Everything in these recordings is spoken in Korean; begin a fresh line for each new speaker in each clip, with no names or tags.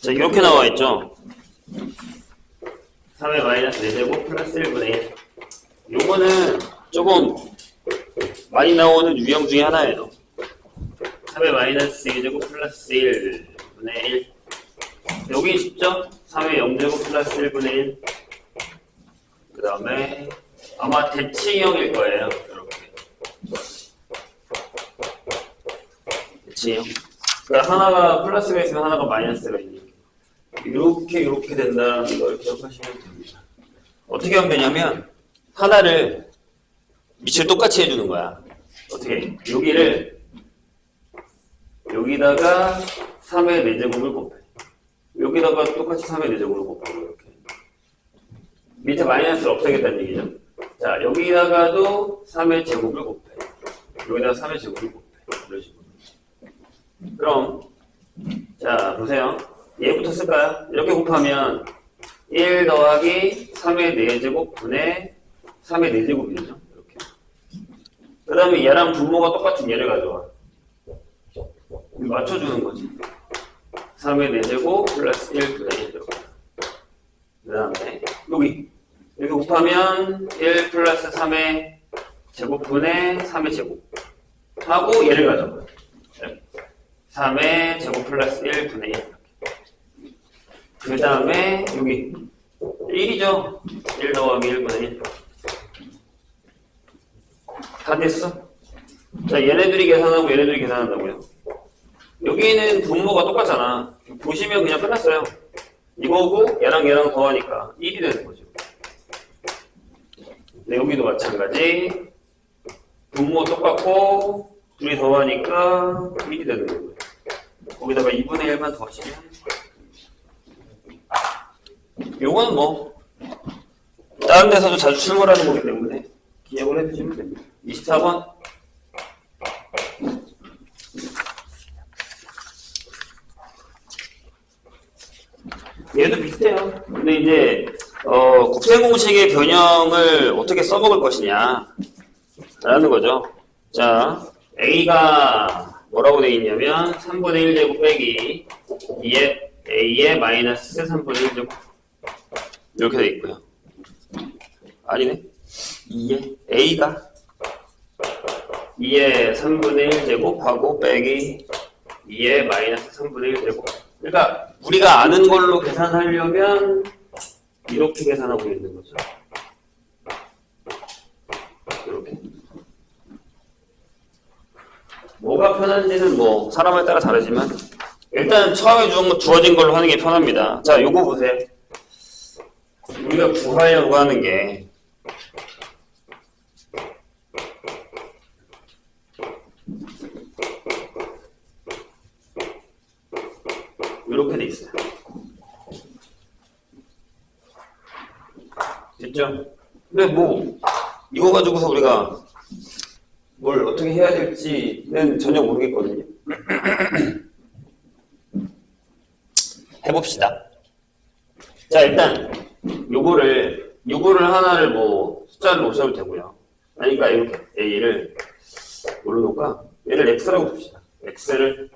자, 이렇게 나와 있죠. 3의 마이너스 4제곱 플러스 1분의 1. 요거는 조금 많이 나오는 유형 중에 하나예요. 3의 마이너스 2제곱 플러스 1분의 1. 여기 쉽죠? 3의 0제곱 플러스 1분의 1. 그 다음에 아마 대칭형일 거예요. 이렇게. 대칭형. 그러니까 하나가 플러스가 있으면 하나가 마이너스가 있는. 이렇게 된다는 걸 기억하시면 됩니다. 어떻게 하면 되냐면 하나를 밑을 똑같이 해주는 거야. 어떻게? 여기다가 3의 4제곱을 곱해. 여기다가 똑같이 3의 4제곱을 곱해. 이렇게. 밑에 마이너스를 없애겠다는 얘기죠. 자, 여기다가도 3의 제곱을 곱해. 여기다가 3의 제곱을 곱해. 이런 식으로. 그럼 자, 보세요. 얘부터 쓸까요? 이렇게 곱하면 1 더하기 3의 4제곱 분의 3의 4제곱이죠. 이렇게. 그 다음에 얘랑 분모가 똑같은 얘를 가져와. 맞춰주는 거지. 3의 4제곱 플러스 1분의 1 이렇게. 그 다음에 여기 이렇게 곱하면 1 플러스 3의 제곱분의 3의 제곱 하고 얘를 가져와. 3의 제곱 플러스 1분의 1. 그 다음에 여기 1이죠. 1 더하기 1분의 1. 다 됐어? 자, 얘네들이 계산하고 얘네들이 계산한다고요. 여기는 분모가 똑같잖아. 보시면 그냥 끝났어요. 이거고 얘랑 더하니까 1이 되는 거죠. 네, 여기도 마찬가지. 분모 똑같고 둘이 더하니까 1이 되는 거고요. 거기다가 2분의 1만 더하시면 요건 뭐 다른 데서도 자주 출몰하는 거기 때문에 기억을 해두시면 됩니다. 24번 얘도 비슷해요. 근데 이제 곱셈공식의 변형을 어떻게 써먹을 것이냐 라는 거죠. 자, A가 뭐라고 되어 있냐면 3분의 1제곱 빼기 2의 A의 마이너스 3분의 1제곱 이렇게 되어 있고요. 아니네. 2의 A가 2의 3분의 1제곱하고 빼기 2의 마이너스 3분의 1제곱. 그러니까 우리가 아는 걸로 계산하려면 이렇게 계산하고 있는 거죠. 이렇게. 뭐가 편한지는 뭐 사람에 따라 다르지만 일단 처음에 주어진 걸로 하는 게 편합니다. 자, 요거 보세요. 우리가 구하려고 하는 게 이렇게 돼 있어요. 됐죠? 근데 뭐 이거 가지고서 우리가 뭘 어떻게 해야 될지는 전혀 모르겠거든요. 해봅시다. 자, 일단 요거를 하나를 뭐 숫자를 놓으셔도 되고요. 그러니까 이렇게 A를 뭘로 놓을까? 얘를 X라고 둡시다. X를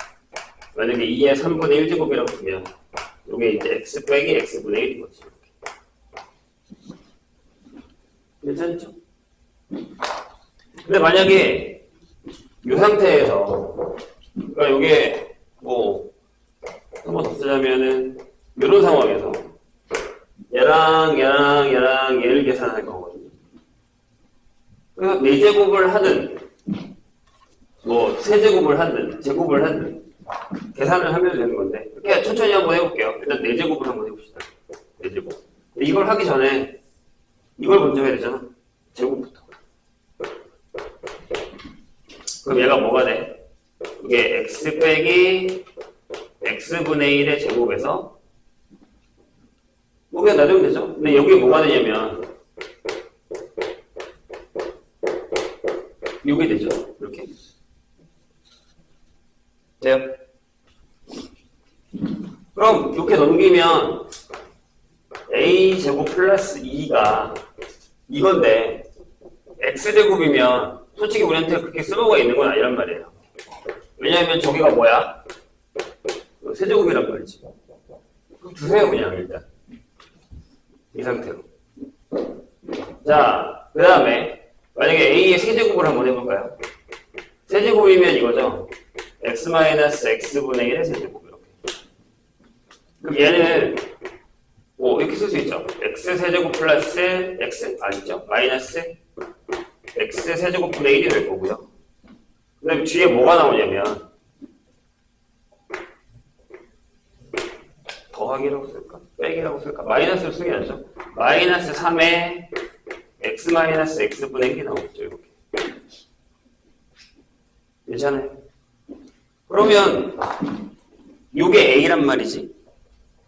만약에 2의 3분의 1제곱이라고 두면 요게 이제 X 빼기 X분의 1인 거지. 괜찮죠? 근데 만약에 이 상태에서 그러니까 요게 뭐 한 번 더 쓰자면은 이런 상황에서 얘랑 얘를 계산할 거거든요. 그래서 4제곱을 하든 뭐 3제곱을 하든 제곱을 하든 계산을 하면 되는 건데 이렇게 천천히 한번 해볼게요. 일단 4제곱을 한번 해봅시다. 4제곱. 이걸 하기 전에 이걸 먼저 해야 되잖아. 제곱부터. 그럼 얘가 뭐가 돼? 이게 x 빼기 x분의 1의 제곱에서 뭐 그냥 놔두면 되죠? 근데 여기 뭐가 되냐면 이게 되죠? 이렇게 돼요? 그럼 이렇게 넘기면 a제곱 플러스 2가 이건데 x제곱이면 솔직히 우리한테 그렇게 쓸모가 있는 건 아니란 말이에요. 왜냐하면 저기가 뭐야? 세제곱이란 말이지. 그럼 주세요, 그냥, 일단. 이 상태로. 자, 그 다음에, 만약에 A의 세제곱을 한번 해볼까요? 세제곱이면 이거죠. x-x분의 1의 세제곱, 이렇게. 그럼 얘는, 이렇게 쓸 수 있죠. x 세제곱 플러스 x, 아니죠? 마이너스 x 세제곱분의 1이 될 거고요. 그 다음에 뒤에 뭐가 나오냐면, 더하기라고 쓸까? 빼기라고 쓸까? 마이너스를 쓰게 하죠. 마이너스 3의 x 마이너스 x분의 1이 나오겠죠. 이렇게. 괜찮아요? 그러면 요게 a란 말이지.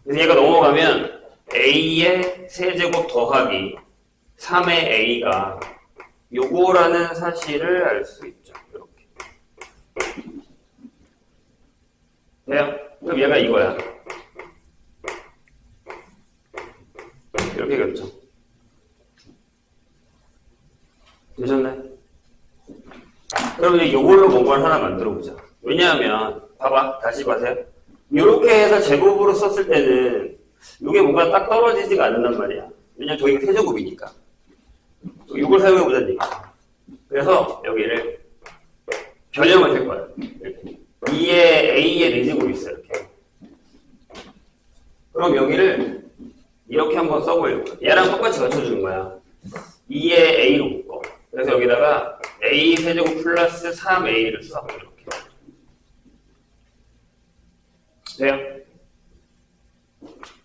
그래서 얘가 넘어가면 a의 세제곱 더하기 3의 a가 요거라는 사실을 알 수 있죠. 이렇게. 돼요? 그럼 얘가 이거야. 이렇게 그렸죠. 되셨나요? 그럼 이제 이걸로 뭔가를 하나 만들어 보자. 왜냐하면 봐봐, 다시 봐세요. 이렇게 해서 제곱으로 썼을 때는 이게 뭔가 딱 떨어지지가 않는단 말이야. 왜냐면 저기가 세제곱이니까. 이걸 사용해 보자는 얘기야. 그래서 여기를 변형을 할 거야. 이렇게. 2의 a의 4제곱이 있어, 이렇게. 그럼 여기를 이렇게 한번 써보려고. 얘랑 똑같이 맞춰주는 거야. 2의 a로 묶어. 그래서 여기다가 a 세제곱 플러스 3a를 써. 이렇게. 돼요?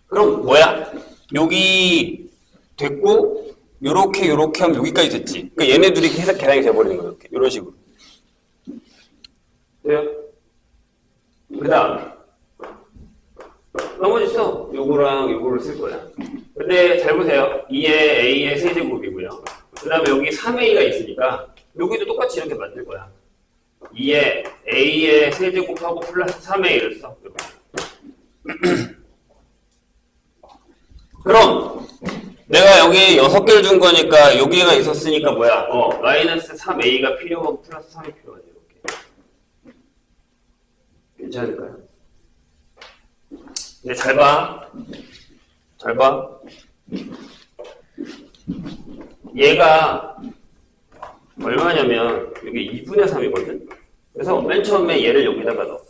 그럼 뭐야? 여기 됐고, 요렇게 하면 여기까지 됐지. 그러니까 얘네들이 해석 계산이 돼버리는 거야. 이렇게. 이런 식으로. 돼요? 그 다음. 나머지 써. 요거랑 요거를 쓸 거야. 근데 잘 보세요. 2의 a의 세제곱이고요. 그 다음에 여기 3a가 있으니까 여기도 똑같이 이렇게 만들 거야. 2의 a의 세제곱하고 플러스 3a를 써. 그럼 내가 여기 6개를 준 거니까 여기가 있었으니까 뭐야? 마이너스 3a가 필요하고 플러스 3이 필요하지. 이렇게. 괜찮을까요? 근데 잘 봐. 잘 봐. 얘가 얼마냐면 이게 2분의 3이거든? 그래서 맨 처음에 얘를 여기다가 넣어.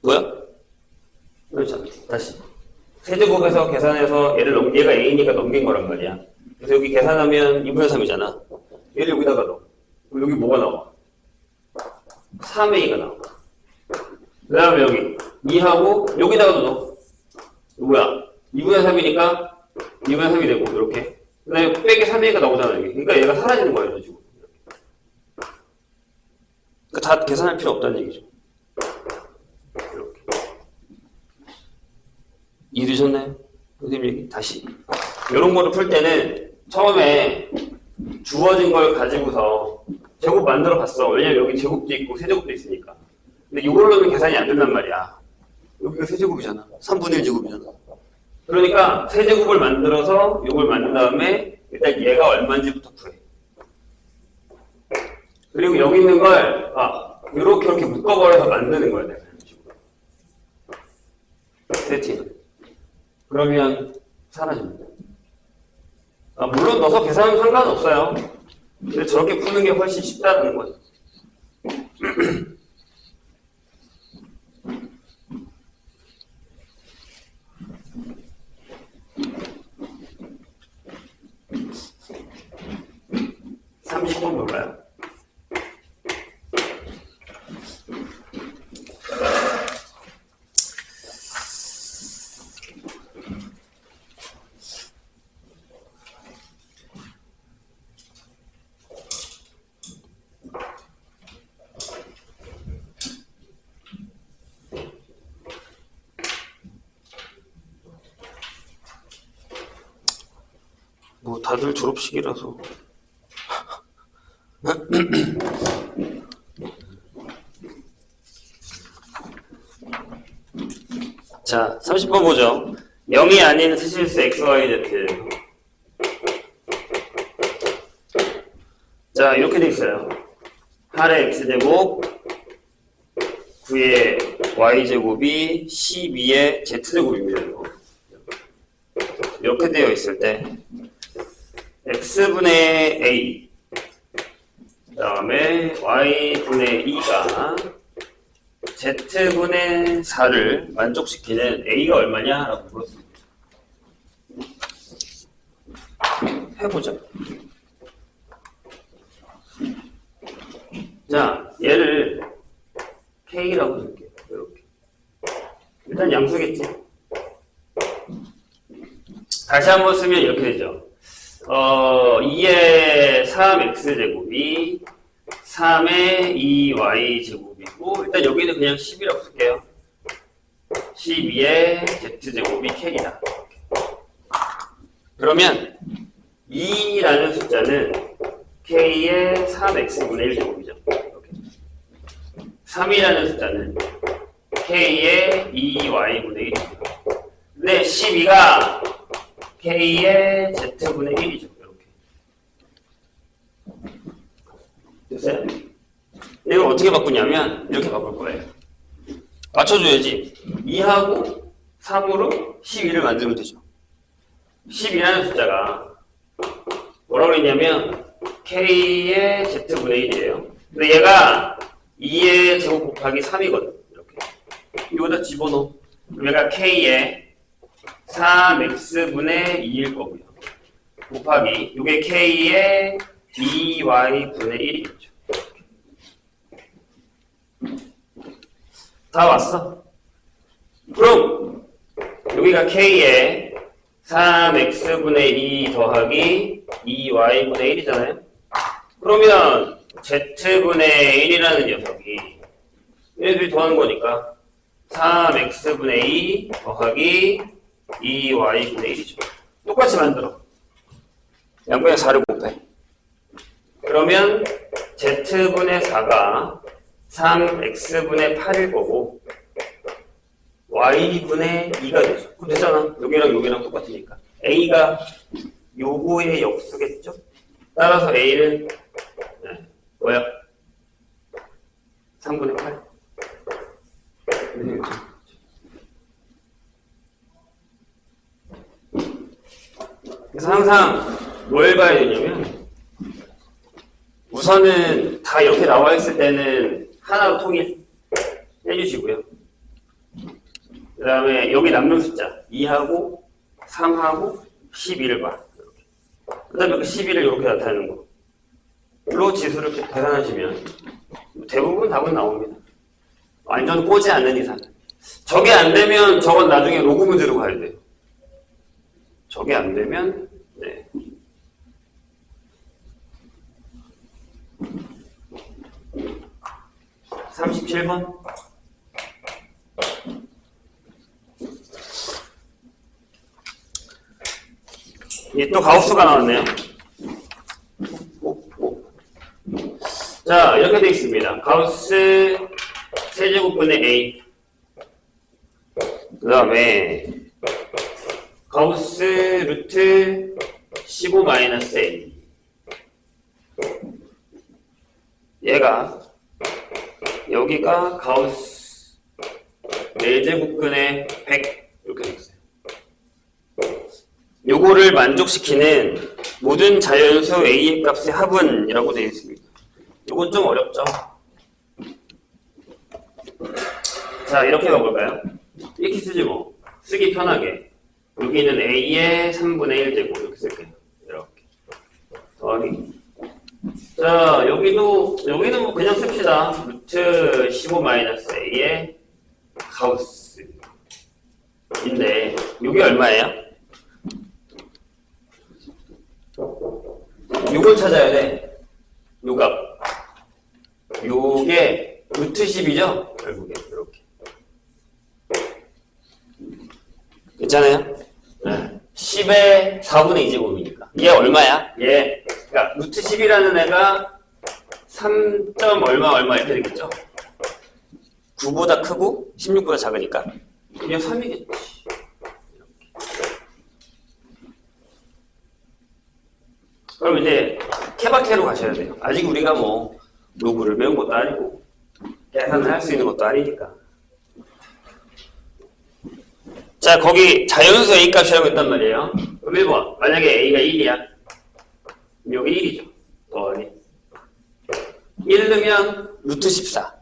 뭐야? 그렇죠. 다시. 세제곱에서 계산해서 얘가 a니까 넘긴 거란 말이야. 그래서 여기 계산하면 2분의 3이잖아. 얘를 여기다가 넣어. 그럼 여기 뭐가 나와? 3a가 나와. 그 다음에 여기 2하고 여기다가도 넣어. 뭐야? 2분의 3이니까 2분의 3이 되고 이렇게. 그 다음에 빼기 3a가 나오잖아. 여기. 그러니까 얘가 사라지는 거예요. 지금. 그러니까 다 계산할 필요 없다는 얘기죠. 이렇게. 이해되셨나요? 선생님 얘기 다시. 이런 거를 풀 때는 처음에 주어진 걸 가지고서 제곱 만들어 봤어. 왜냐면 여기 제곱도 있고 세제곱도 있으니까. 근데 이걸로는 계산이 안 된단 말이야. 여기가 세제곱이잖아. 3분의 1제곱이잖아. 그러니까 세제곱을 만들어서 이걸 만든 다음에 일단 얘가 얼마인지부터 구해. 그리고 여기 있는 걸 이렇게 묶어버려서 만드는 거야. 내가. 세팅. 그러면 사라집니다. 물론 넣어서 계산은 상관없어요. 근데 저렇게 푸는 게 훨씬 쉽다는 거죠. 볼까요? 뭐 다들 졸업식이라서 자, 30번 보죠. 0이 아닌 수실수 XYZ. 자, 이렇게 돼 있어요. 8의 X제곱 9의 y제곱이 12의 z제곱입니다. 이거. 이렇게 되어 있을 때 x분의 a 그 다음에 y분의 2가 z분의 4를 만족시키는 a가 얼마냐? 라고 물었습니다. 해보자. 자, 얘를 k라고 줄게요. 이렇게. 일단 양수겠지. 다시 한번 쓰면 이렇게 되죠. 2의 3x제곱이 3의 2y제곱이고, 일단 여기는 그냥 10이라고 쓸게요. 12의 z제곱이 k이다. 그러면 2라는 숫자는 k의 3x분의 1제곱이죠. 3이라는 숫자는 k의 2y분의 1이죠. 근데 12가 k의 z분의 1이죠. 이렇게. 됐어요? 이걸 어떻게 바꾸냐면 이렇게 바꿀 거예요. 맞춰줘야지. 2하고 3으로 12를 만들면 되죠. 10이라는 숫자가 뭐라고 그랬냐면 k의 z분의 1이에요. 근데 얘가 2의 제곱 곱하기 3이거든. 이렇게. 이거다 집어넣어. 그럼 얘가 k의 3x분의 2일 거고요. 곱하기 이게 k의 2y분의 1이겠죠. 다 왔어? 그럼 여기가 k의 3x분의 2 더하기 2y분의 1이잖아요. 그러면 z분의 1이라는 녀석이 얘들이 더하는 거니까 3x분의 2 더하기 2y분의 1이죠. 똑같이 만들어. 양변에 4를 곱해. 그러면 z분의 4가 3x분의 8일 거고 y분의 2가 되죠. 그럼 되잖아. 여기랑 여기랑 똑같으니까. a가 요거의 역수겠죠? 따라서 a는 뭐야? 3분의 8. 그래서 항상 뭘 봐야 되냐면 우선은 다 이렇게 나와 있을 때는 하나로 통일해 주시고요. 그 다음에 여기 남는 숫자 2하고 3하고 12를 봐. 그 다음에 그 12를 이렇게 나타내는 거. 로 지수를 계산하시면 대부분 답은 나옵니다. 완전 꼬지 않는 이상. 저게 안 되면 저건 나중에 로그 문제로 가야 돼요. 저게 안 되면 네. (37번) 예, 또 가우스가 나왔네요. 자, 이렇게 되어 있습니다. 가우스 세제곱분의 A. 그 다음에 가우스 루트 15-A. 얘가 여기가 가우스 4제곱근의 100 이렇게 되어 있어요. 요거를 만족시키는 모든 자연수 A의 값의 합은이라고 되어 있습니다. 요건 좀 어렵죠? 자, 이렇게 가볼까요? 이렇게 쓰지 뭐. 쓰기 편하게. 여기는 A의 3분의 1 제곱 이렇게 쓸게요. 이렇게. 더하기. 자, 여기는 뭐 그냥 씁시다. 루트 15-A의 가우스인데, 요게 얼마예요? 요걸 찾아야 돼. 요 값. 요게 루트 10이죠? 결국에 이렇게. 괜찮아요? 네. 10의 4분의 2제곱이니까. 얘 얼마야? 얘. 그러니까 루트 10이라는 애가 3. 얼마 이렇게 되겠죠? 9보다 크고 16보다 작으니까. 그냥 3이겠지. 그럼 이제 케바케로 가셔야 돼요. 아직 우리가 뭐 로그를 배운 것도 아니고 계산을 할 수 있는 것도 아니니까. 자, 거기 자연수 A 값이라고 했단 말이에요. 그럼 1번. 만약에 A가 1이야. 여기 1이죠. 더하기. 1 넣으면 루트 14.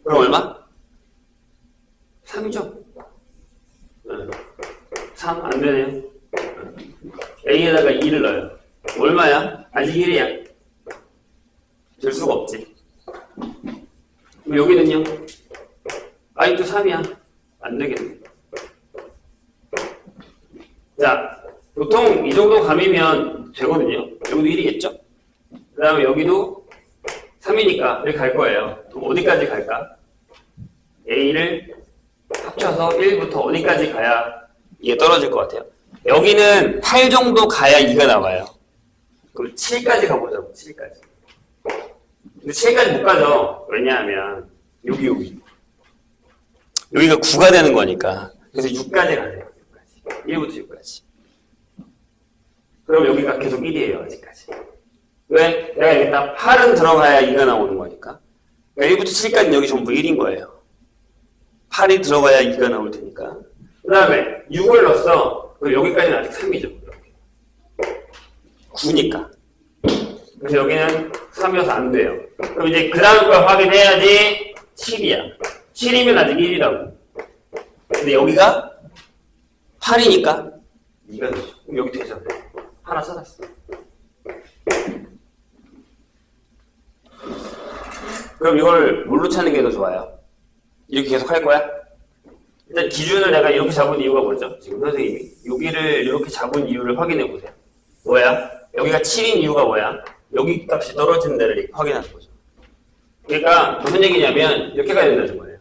그럼 얼마? 3이죠. 3 안 되네요. A에다가 2를 넣어요. 얼마야? 아직 1이야. 될 수가 없지. 그럼 여기는요? 아직도 3이야. 안 되겠네. 자, 보통 이 정도 감이면 되거든요. 여기도 1이겠죠? 그 다음에 여기도 3이니까 여기 갈 거예요. 그럼 어디까지 갈까? A를 합쳐서 1부터 어디까지 가야 이게 떨어질 것 같아요? 여기는 8 정도 가야 2가 나와요. 그럼 7까지 가보자고, 7까지. 근데 7까지 못 가죠. 왜냐하면 여기가 9가 되는 거니까. 그래서 6까지 가세요. 1부터 6까지. 그럼 여기가 계속 1이에요, 아직까지. 왜? 내가 여기다 8은 들어가야 2가 나오는 거니까. 그러니까 1부터 7까지는 여기 전부 1인 거예요. 8이 들어가야 2가 나올 테니까. 그 다음에 6을 넣었어. 그럼 여기까지는 아직 3이죠. 9니까. 그래서 여기는 3이어서 안 돼요. 그럼 이제 그 다음 걸 확인해야지 7이야. 7이면 아직 1이라고. 근데 여기가 8이니까 2가 되죠. 그럼 여기 되죠. 하나 찾았어. 그럼 이걸 뭘로 찾는 게 더 좋아요? 이렇게 계속 할 거야? 일단 기준을 내가 이렇게 잡은 이유가 뭐죠? 지금 선생님이 여기를 이렇게 잡은 이유를 확인해 보세요. 뭐야? 여기가 7인 이유가 뭐야? 여기 값이 떨어지는 데를 이렇게 확인하는 거죠. 그러니까 무슨 얘기냐면 이렇게 가야 된다는 거예요.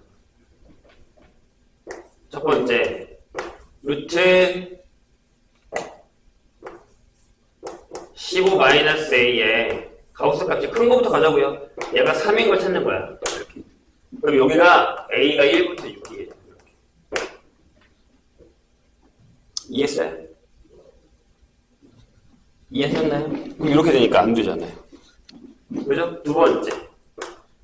첫 번째, 루트 15-a에 가우스 값이 큰 거부터 가자고요. 얘가 3인 걸 찾는 거야. 이렇게. 그럼 여기가 a가 1부터 6이에요. 이해했어요? 이해하셨나요? 그럼 이렇게 되니까 안 되잖아요. 그죠? 두 번째.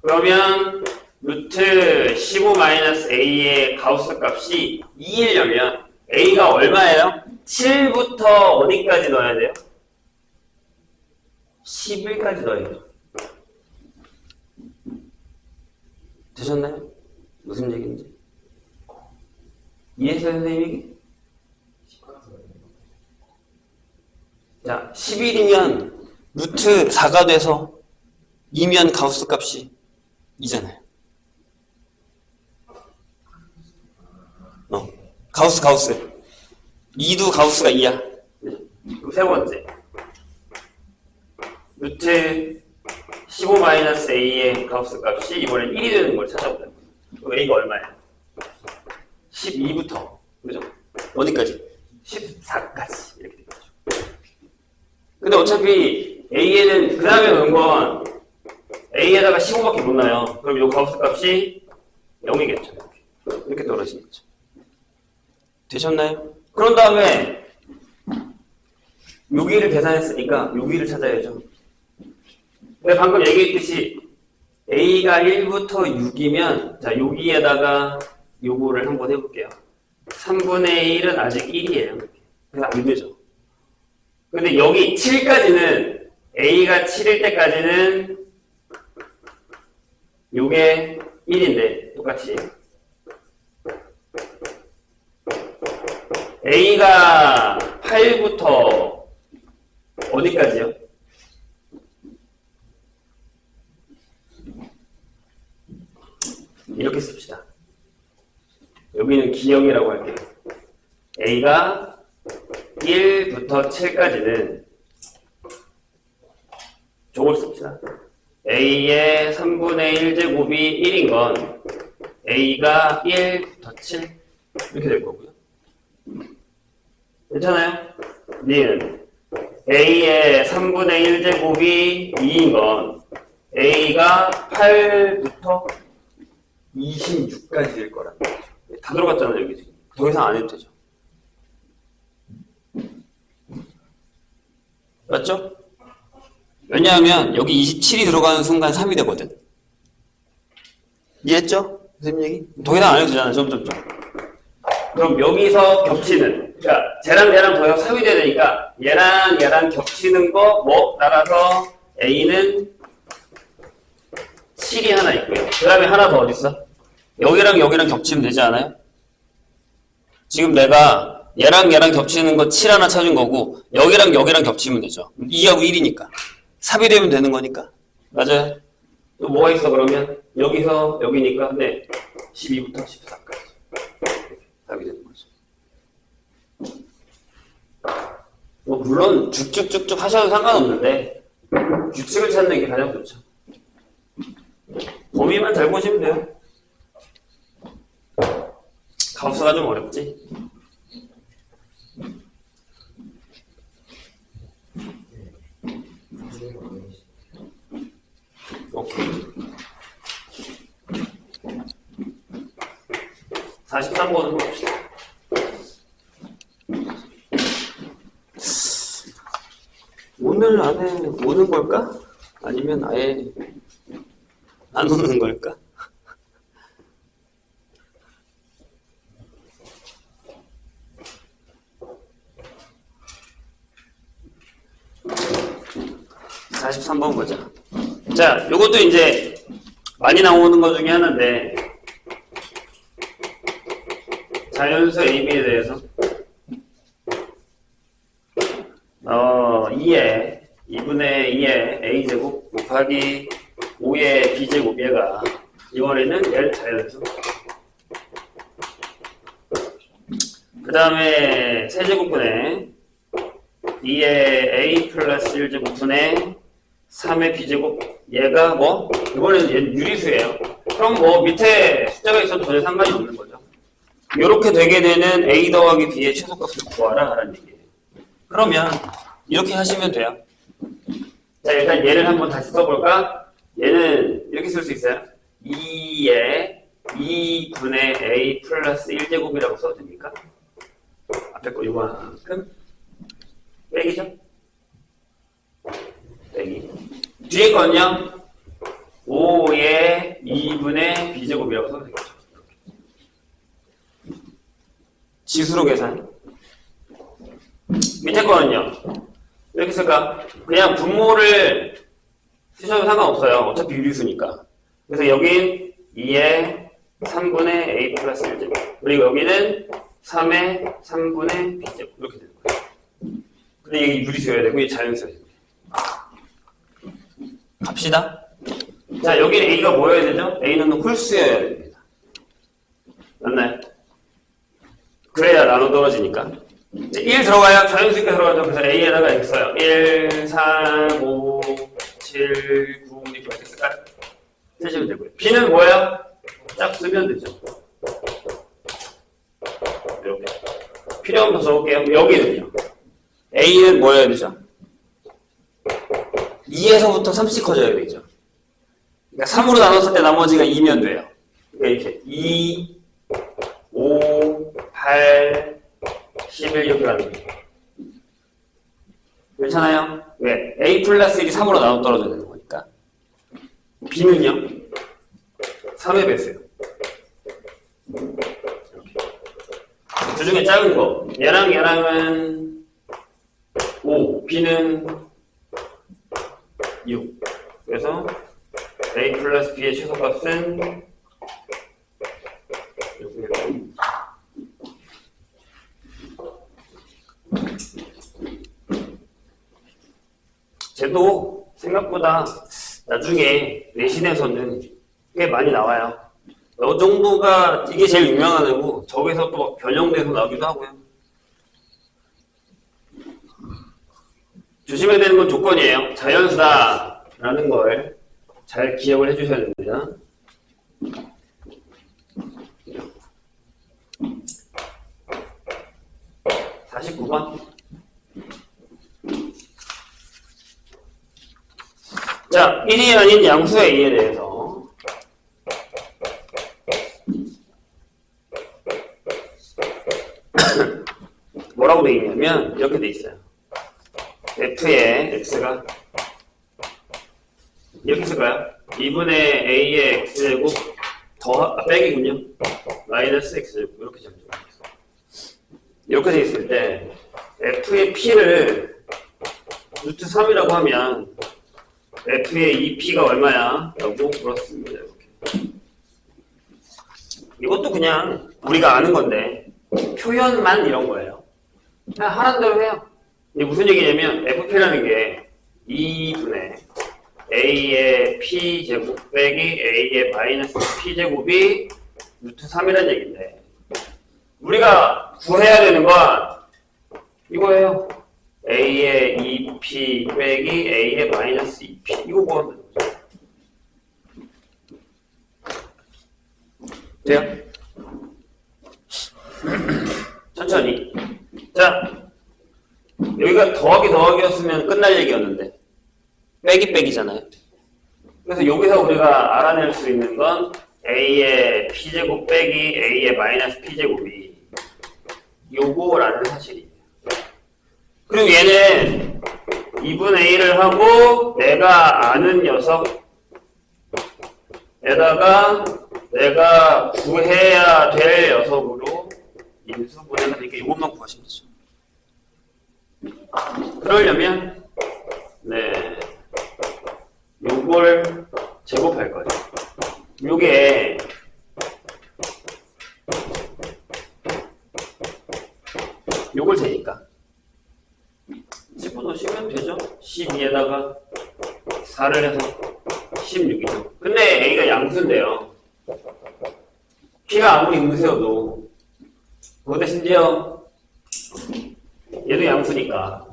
그러면 루트 15-a의 가우스 값이 2이려면 a가 얼마예요? 7부터 어디까지 넣어야 돼요? 11까지 넣어야죠. 되셨나요? 무슨 얘기인지? 이해했어요, 선생님이? 자, 11이면 루트 4가 돼서 2면 가우스 값이 2잖아요. 가우스. 2도 가우스가 2야. 세 번째. 루트 15-a의 가우스 값이 이번엔 1이 되는 걸 찾아보자. 그럼 a가 얼마야? 12부터. 그죠? 어디까지? 14까지. 이렇게 되겠죠. 근데 어차피 a에는 그 다음에 넣은 건 a에다가 15밖에 못 나요. 그럼 이 가우스 값이 0이겠죠. 이렇게 떨어지겠죠. 되셨나요? 그런 다음에 여기를 계산했으니까 여기를 찾아야죠. 근데 방금 얘기했듯이 a가 1부터 6이면 자 여기에다가 요거를 한번 해볼게요. 3분의 1은 아직 1이에요. 그래서 안 되죠. 근데 여기 7까지는 a가 7일 때까지는 요게 1인데 똑같이 a가 8부터 어디까지요? 이렇게 씁시다. 여기는 기형이라고 할게요. a가 1부터 7까지는 저걸 씁시다. a의 3분의 1제곱이 1인 건 a가 1부터 7 이렇게 될 거고요. 괜찮아요? 니은 a의 3분의 1제곱이 2인 건 a가 8부터 26까지 될 거라는 거죠. 다 들어갔잖아요, 여기 지금. 더 이상 안 해도 되죠. 맞죠? 왜냐하면 여기 27이 들어가는 순간 3이 되거든. 이해했죠? 선생님 얘기? 더 이상 안 해도 되잖아요. 점점점. 그럼 여기서 겹치는, 그러니까 쟤랑 얘랑 더 이상 사귀어야 되니까 얘랑 얘랑 겹치는 거 뭐 따라서 A는 7이 하나 있고요. 그 다음에 하나 더 어디 있어? 여기랑 여기랑 겹치면 되지 않아요? 지금 내가 얘랑 얘랑 겹치는 거 7 하나 찾은 거고 여기랑 여기랑 겹치면 되죠. 2하고 1이니까 삽입되면 되는 거니까. 맞아요? 또 뭐가 있어 그러면? 여기서 여기니까 네 12부터 14까지 답이 되는 거죠. 뭐 물론 쭉쭉쭉쭉 하셔도 상관없는데 규칙을 찾는 게 가장 좋죠. 범위만 잘 보시면 돼요. 가우스가 좀 어렵지. 오케이. 43번은 봅시다. 오늘 안에 오는 걸까? 아니면 아예 안 오는 걸까? (43번) 보자. 자, 요것도 이제 많이 나오는 것 중에 하나인데 자연수 AB에 대해서 2에 2분의 2의 A제곱 곱하기 5의 B제곱 얘가 이번에는 L 자연수 그 다음에 세제곱분의 2의 A 플러스 1제곱분의 3의 B제곱 얘가 뭐? 이번에는 얘는 유리수예요. 그럼 뭐 밑에 숫자가 있어도 전혀 상관이 없는 거죠. 이렇게 되게 되는 A 더하기 B의 최소값을 구하라 라는 얘기예요. 그러면 이렇게 하시면 돼요. 자, 일단 얘를 한번 다시 써볼까? 얘는 이렇게 쓸 수 있어요. 2의 2분의 A 플러스 1제곱이라고 써도 됩니까? 앞에 거 요만큼 빼기죠? 빼기. 뒤에 거는요? 5의 2분의 B제곱이라고 써도 되겠죠. 지수로 계산. 밑에 거는요? 이렇게 쓸까? 그냥 분모를 쓰셔도 상관없어요. 어차피 유리수니까. 그래서 여긴 2의 3분의 A 플러스 1제곱. 그리고 여기는 3의 3분의 B제곱. 이렇게 되는 거예요. 근데 이게 유리수여야 되고, 이게 자연수여야 됩니다. 갑시다. 자, 여기는 A가 뭐여야 되죠? A는 홀수여야 됩니다. 맞나요? 그래야 나눠 떨어지니까. 1 들어가야 자연수니까 들어가죠. 그래서 A에다가 이렇게 써요. 1, 3, 5, 7, 9, 이렇게 쓸까요? 쓰시면 되고요. B는 뭐야? 쫙 쓰면 되죠. 이렇게. 필요하면 더 적을게요. 여기는요. A는 뭐여야 되죠? 2에서부터 3씩 커져야 되죠. 그러니까 3으로 나눴을 때 나머지가 2면 돼요. 그러니까 이렇게 2, 5, 8, 11 이렇게 가는 거예요. 괜찮아요? 왜? A 플러스 1이 3으로 나눠 떨어져야 되는 거니까. B는요? 3의 배수예요. 이렇게. 그 중에 작은 거. 얘랑 얘랑은 5, B는 6. 그래서 A 플러스 B의 최소값은 이렇게 쟤도 생각보다 나중에 내신에서는 꽤 많이 나와요. 이 정도가 이게 제일 유명한 애고 저기서 또 막 변형돼서 나오기도 하고요. 조심해야 되는 건 조건이에요. 자연수다 라는 걸 잘 기억을 해주셔야 됩니다. 49번. 자, 1이 아닌 양수의 A에 대해서 뭐라고 되어 있냐면 이렇게 되어 있어요. F의 X가 이렇게 쓸까요? 2분의 A의 X제곱 빼기군요. 마이너스 x제곱 이렇게 잡죠. 이렇게 돼 있을 때 f의 p를 루트 3이라고 하면 f의 2p가 얼마야? 라고 물었습니다. 이렇게. 이것도 그냥 우리가 아는 건데 표현만 이런 거예요. 그냥 하라는 대로 해요. 이게 무슨 얘기냐면 fp라는 게 2분의 a의 p제곱 빼기 a의 마이너스 p제곱이 루트 3이라는 얘기인데 우리가 구해야 되는 건 이거예요. a의 2p 빼기 a의 마이너스 2p 이거 구하면 되는 거죠. 돼요? 천천히. 자, 여기가 더하기였으면 끝날 얘기였는데 빼기잖아요. 그래서 여기서 우리가 알아낼 수 있는 건 a의 p제곱 빼기 a의 마이너스 p제곱이 요거라는 사실이에요. 그리고 얘는 2분의 a를 하고 내가 아는 녀석에다가 내가 구해야 될 녀석으로 인수분해가 되니까 이것만 구하시면 되죠. 그러려면 네 요걸 제곱할 거예요. 요게 요걸 되니까 10분 넣으시면 되죠. 12에다가 4를 해서 16이죠. 근데 A가 양수인데요. P가 아무리 음수여도 그것도 심지어 얘도 양수니까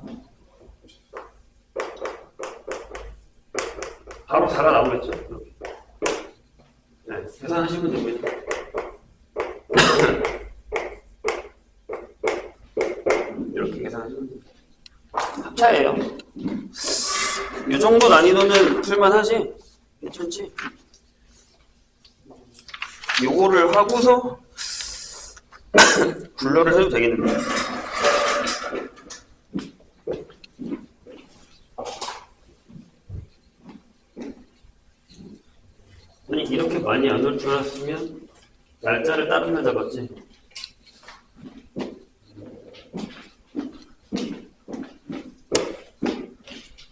바로 4가 나오겠죠. 네, 계산하시면 됩니다. 이렇게 계산하시면 됩니다. 합차예요. 이 정도 난이도는 풀만하지? 괜찮지? 요거를 하고서 굴러를 해도 되겠는데. 아니 이렇게 많이 안 올 줄 알았으면 날짜를 다른 날 잡았지.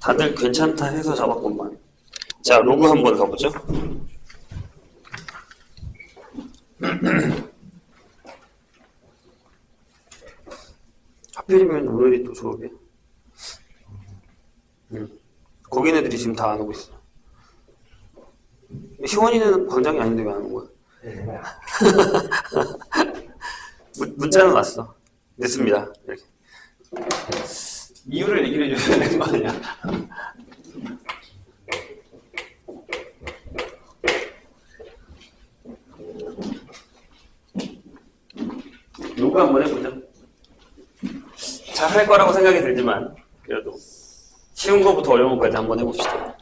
다들 괜찮다 해서 잡았건만. 자, 로그 한번 가보죠. 하필이면 오늘이 또 졸업이야. 거기 애들이 지금 다 안 오고 있어. 희원이는 광장이 아닌데 왜 안 온 거야? 문자는 왔어. 됐습니다. 이렇게. 이유를 얘기를 해줘야 되는 거 아니야? 요거 한번 해보죠. 잘 할 거라고 생각이 들지만 그래도 쉬운 거부터 어려운 것까지 한번 해봅시다.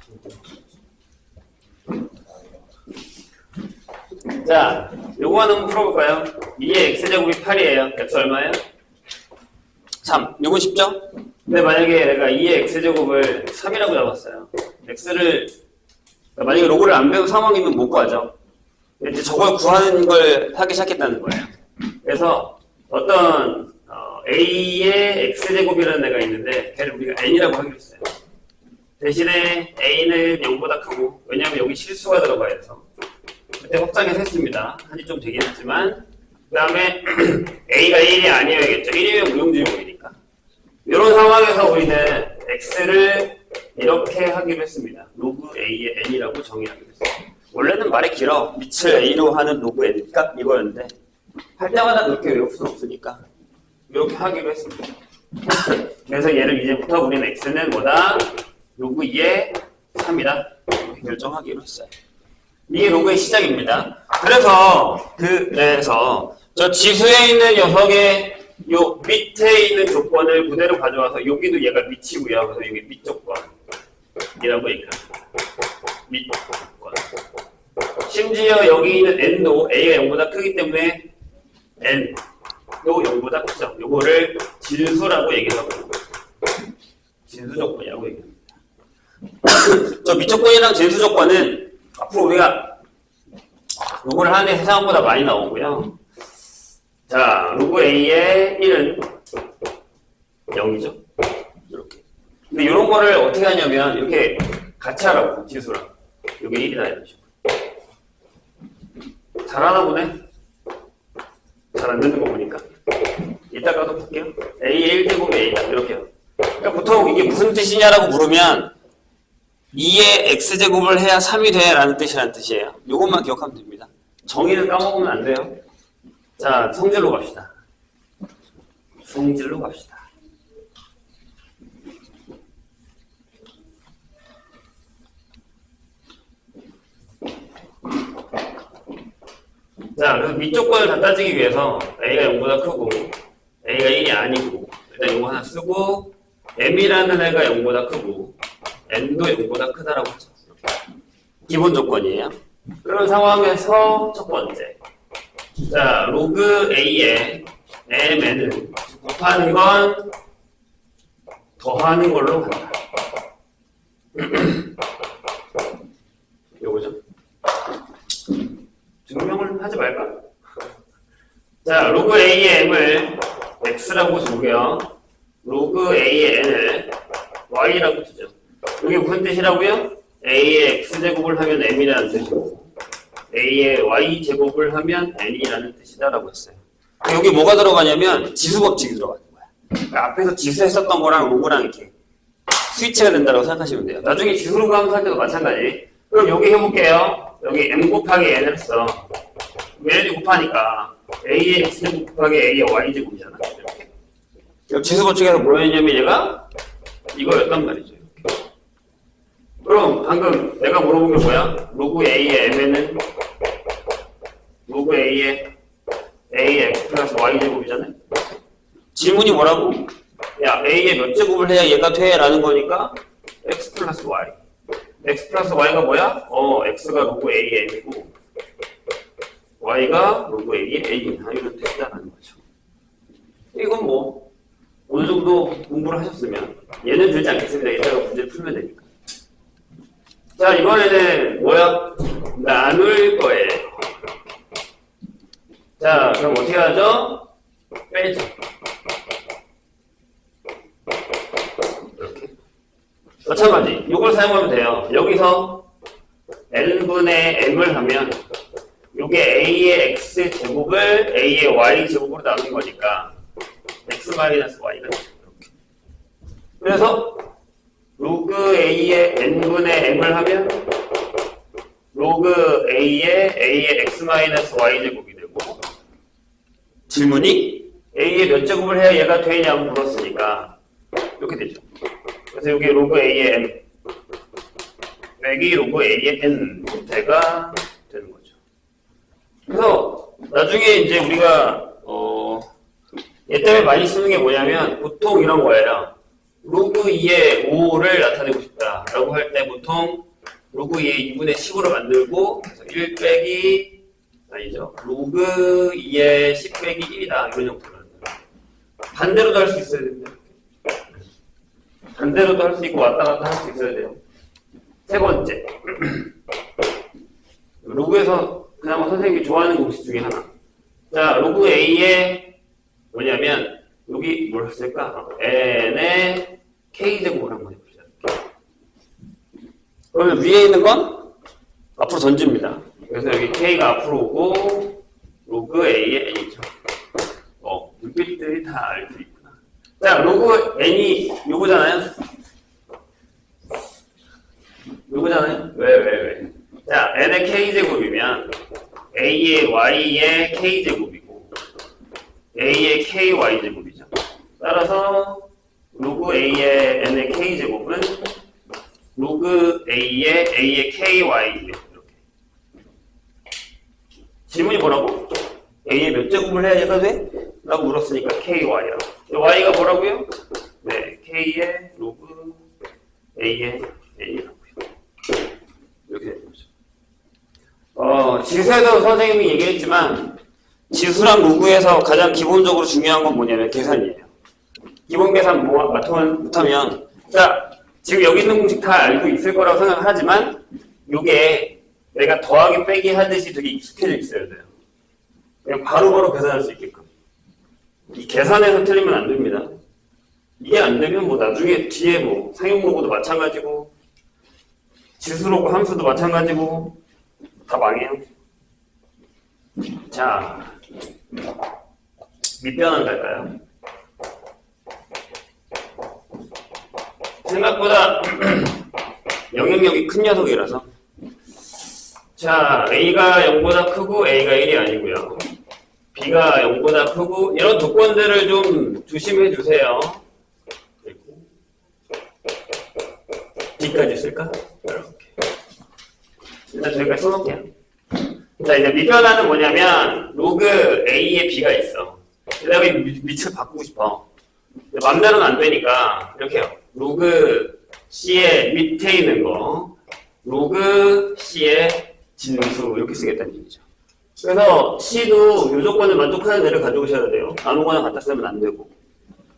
자, 요거 하나 한번 풀어볼까요? 2의 x제곱이 8이에요. x 얼마예요? 3. 요건 쉽죠? 근데 만약에 내가 2의 x제곱을 3이라고 잡았어요. x를 만약에 로그를 안 배운 상황이면 못 구하죠. 이제 저걸 구하는 걸 하기 시작했다는 거예요. 그래서 어떤 a의 x제곱이라는 애가 있는데 걔를 우리가 n이라고 하기로 했어요. 대신에 a는 0보다 크고 왜냐하면 여기 실수가 들어가야 해서 그때 확장해서 했습니다. 한지 좀 되긴 했지만 그 다음에 a가 1이 아니어야겠죠. 1이면 무용지물이니까 이런 상황에서 우리는 x를 이렇게 하기로 했습니다. 로그 a의 n이라고 정의하기로 했어요. 원래는 말이 길어. 밑을 a로 하는 로그 n 값 이거였는데 할 때마다 그렇게 외울 수는 없으니까 이렇게 하기로 했습니다. 그래서 얘를 이제부터 우리는 x는 뭐다? 로그 2의 3이다. 이렇게 결정하기로 했어요. 이게 로그의 시작입니다. 그래서 저 지수에 있는 녀석의 요 밑에 있는 조건을 그대로 가져와서 여기도 얘가 밑이고요. 그래서 여기 밑 조건이라고 얘기합니다. 밑 조건. 심지어 여기 있는 n도 a가 0보다 크기 때문에 n도 0보다 크죠. 요거를 진수라고 얘기하고 진수 조건이라고 얘기합니다. 저 밑 조건이랑 진수 조건은 앞으로 우리가 로그를 하는데 세상보다 많이 나오고요. 자, 로그 A의 1은 0이죠. 이렇게. 근데 이런 거를 어떻게 하냐면 이렇게 같이 하라고, 지수랑. 여기 1이다 이런 식으로. 잘하나 보네. 잘 안 되는 거 보니까. 이따가도 볼게요. A의 1제곱 A다 이렇게요. 그러니까 보통 이게 무슨 뜻이냐라고 물으면 2의 X제곱을 해야 3이 돼 라는 뜻이라는 뜻이에요. 이것만 기억하면 됩니다. 정의는 까먹으면 안 돼요. 자, 성질로 갑시다. 성질로 갑시다. 자, 그래서 밑조건을 다 따지기 위해서 A가 0보다 크고 A가 1이 아니고 일단 이거 하나 쓰고 M이라는 애가 0보다 크고 N도 0보다 크다라고 하죠. 기본 조건이에요. 그런 상황에서 첫 번째, 자, 로그 A의 MN은 곱하는 건 더하는 걸로 간다. 요거죠. 증명을 하지 말까? 자, 로그 A의 M을 X라고 주고요. 로그 A의 N을 Y라고 주죠. 이게 무슨 뜻이라고요? A의 X제곱을 하면 M이라는 뜻이고 A의 Y제곱을 하면 N이라는 뜻이다라고 했어요. 여기 뭐가 들어가냐면 지수법칙이 들어가는 거야. 그러니까 앞에서 지수 했었던 거랑 로그랑 이렇게 스위치가 된다고 생각하시면 돼요. 나중에 지수 로그 함수 할 때도 마찬가지. 그럼 여기 해볼게요. 여기 M 곱하기 N을 했어. N이 곱하니까 A의 X제곱 곱하기 A의 Y제곱이잖아. 이렇게. 지수법칙에서 뭐였냐면 얘가 이거였단 말이죠. 그럼 방금 내가 물어본 게 뭐야? 로그 A의 M에는 로그 A의 X 플러스 Y제곱이잖아요? 질문이 뭐라고? 야, A의 몇 제곱을 해야 얘가 돼? 라는 거니까 X 플러스 Y. X 플러스 Y가 뭐야? X가 로그 A의 M이고 Y가 로그 A의 A이다. 이런 뜻이다라는 거죠. 이건 뭐 어느 정도 공부를 하셨으면 얘는 들지 않겠습니다. 이따가 문제를 풀면 되니까. 자, 이번에는 뭐야? 나눌 거예요. 자, 그럼 어떻게 하죠? 빼죠. 이렇게. 마찬가지. 이걸 사용하면 돼요. 여기서 n분의 m을 하면 이게 a의 x제곱을 a의 y제곱으로 나눈 거니까 x-y가 이렇게. 그래서 로그 A의 n분의 m을 하면 로그 A의 x-y제곱이 되고 질문이 A의 몇 제곱을 해야 얘가 되냐고 물었으니까 이렇게 되죠. 그래서 여기 로그 A의 m 빼기 로그 A의 n 대가 되는 거죠. 그래서 나중에 이제 우리가 얘 때문에 많이 쓰는 게 뭐냐면 보통 이런 거예요. 로그 2의 5를 나타내고 싶다라고 할 때 보통 로그 2의 2분의 10으로 만들고 1 빼기 아니죠. 로그 2의 10 빼기 1이다. 이런 형태로 만들어요. 반대로도 할 수 있어야 됩니다. 반대로도 할 수 있고 왔다 갔다 할 수 있어야 돼요. 세 번째. 로그에서 그나마 선생님이 좋아하는 공식 중에 하나. 자, 로그 A의 뭐냐면 여기 뭘 했을까? n의 k제곱을 한번 해봅시다. 그러면 위에 있는 건 앞으로 던집니다. 그래서 여기 k가 앞으로 오고 로그 a의 n이죠. 눈빛들이 다 알고 있구나. 자, 로그 n이 요거잖아요? 요거잖아요? 왜? 자, n의 k제곱이면 a의 y의 k제곱이고 a의 ky제곱이죠. 따라서 로그 a의 n의 k제곱은 로그 a의 ky예요. 이렇게. 질문이 뭐라고? a의 몇 제곱을 해야 얘가 돼? 라고 물었으니까 ky야. y가 뭐라고요? 네, k의 로그 a의 n이라고요. 이렇게 되는 거죠. 지수에도 선생님이 얘기했지만 지수랑 로그에서 가장 기본적으로 중요한 건 뭐냐면 계산이에요. 기본 계산 못하면 자, 지금 여기 있는 공식 다 알고 있을 거라고 생각하지만 요게 내가 더하기 빼기 하듯이 되게 익숙해져 있어야 돼요. 그냥 바로바로 계산할 수 있게끔. 이 계산에서 틀리면 안 됩니다. 이게 안 되면 뭐 나중에 뒤에 뭐 상용로고도 마찬가지고 지수로고 함수도 마찬가지고 다 망해요. 자, 밑변환 갈까요? 생각보다 영향력이 큰 녀석이라서. 자, A가 0보다 크고 A가 1이 아니고요. B가 0보다 크고 이런 조건들을 좀 조심해 주세요. 그리고 D까지 쓸까? 이렇게. 일단 저기까지 써놓을게요. 자, 이제 밑변환은 뭐냐면 로그 A에 B가 있어. 내가 이 밑을 바꾸고 싶어. 맘대로는 안 되니까 이렇게 해요. 로그 C의 밑에 있는 거 로그 C의 진수 이렇게 쓰겠다는 얘기죠. 그래서 C도 이 조건을 만족하는 애를 가져오셔야 돼요. 아무거나 갖다 쓰면 안 되고.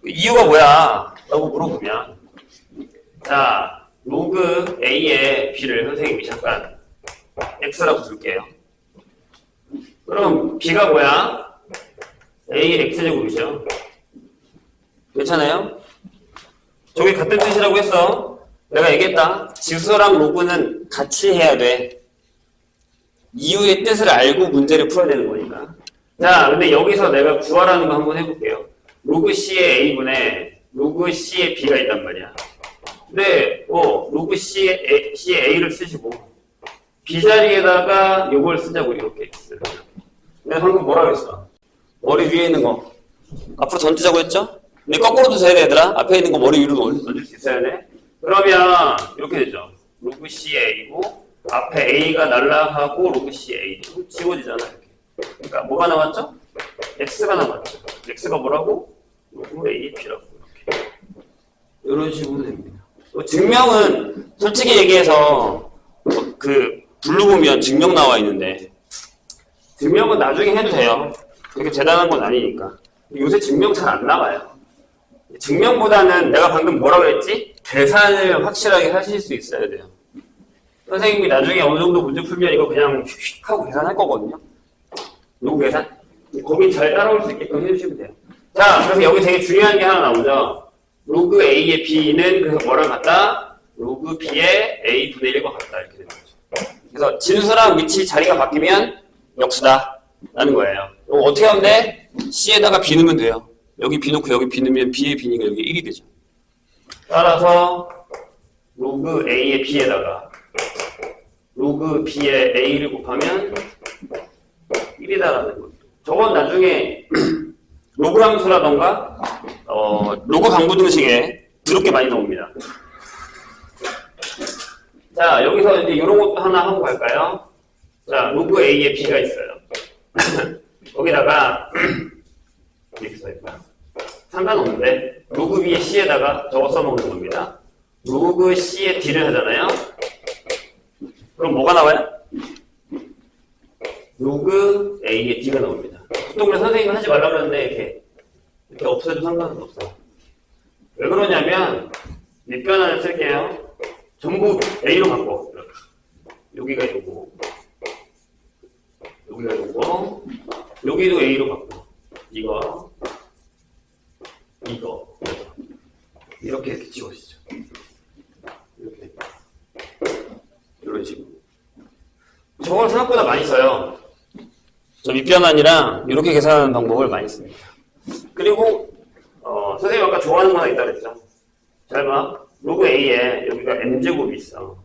이유가 뭐야? 라고 물어보면 자, 로그 A의 B를 선생님이 잠깐 X라고 줄게요. 그럼 B가 뭐야? A의 X제곱이죠. 괜찮아요? 저게 같은 뜻이라고 했어. 내가 얘기했다. 지수랑 로그는 같이 해야 돼. 이유의 뜻을 알고 문제를 풀어야 되는 거니까. 자, 근데 여기서 내가 구하라는 거 한번 해볼게요. 로그 C의 A분에 로그 C의 B가 있단 말이야. 근데 로그 C의 A를 쓰시고 B 자리에다가 요걸 쓰자고 이렇게 X를. 내가 방금 뭐라고 했어? 머리 위에 있는 거 앞으로 던지자고 했죠? 근데 거꾸로도 써야 돼, 얘들아. 앞에 있는 거 머리 위로 던질 수 있어야 돼. 그러면 이렇게 되죠. 로그 C의 A고 앞에 A가 날라가고 로그 C의 A 지워지잖아. 이렇게. 그러니까 뭐가 나왔죠? X가 나왔죠. X가 뭐라고? 로그 A, B라고. 이렇게. 이런 식으로 됩니다. 증명은 솔직히 얘기해서 그 블루 보면 증명 나와 있는데 증명은 나중에 해도 돼요. 그렇게 대단한 건 아니니까. 요새 증명 잘 안 나와요. 증명보다는 내가 방금 뭐라고 했지? 계산을 확실하게 하실 수 있어야 돼요. 선생님이 나중에 어느 정도 문제 풀면 이거 그냥 휙휙 하고 계산할 거거든요. 로그 계산? 고민 잘 따라올 수 있게끔 해주시면 돼요. 자, 그래서 여기 되게 중요한 게 하나 나오죠. 로그 A의 B는 그래서 뭐랑 같다? 로그 B의 A분의 1과 같다. 이렇게 되는 거죠. 그래서 진수랑 밑이 자리가 바뀌면 역수다. 라는 거예요. 이거 어떻게 하면 돼? C에다가 B 넣으면 돼요. 여기 B 놓고 여기 B 넣으면 B의 B니까 여기 1이 되죠. 따라서 로그 A의 B에다가 로그 B의 A를 곱하면 1이다라는 거죠. 저건 나중에 로그 함수라던가 로그 강부등식에 드럽게 많이 나옵니다. 자, 여기서 이제 이런 것도 하나 하고 갈까요? 자, 로그 A에 B가 있어요. 거기다가 이렇게 써있다. 상관없는데 로그 B의 C에다가 저거 써먹는 겁니다. 로그 C에 D를 하잖아요. 그럼 뭐가 나와요? 로그 A에 D가 나옵니다. 보통 우리 선생님은 하지 말라고 그러는데 이렇게 없어도 상관은 없어요. 왜 그러냐면 밑변환을 쓸게요. 전부 A로 바꿔. 여기가 요거, 여기가 요거, 여기도 A로 바꿔. 이거 이렇게 지워지죠. 이렇게 이런 식으로. 저걸 생각보다 많이 써요. 저 밑변환이랑 이렇게 계산하는 방법을 많이 씁니다. 그리고 선생님 아까 좋아하는 거 하나 있다 그랬죠. 잘 봐. 로그 A에 여기가 N제곱이 있어.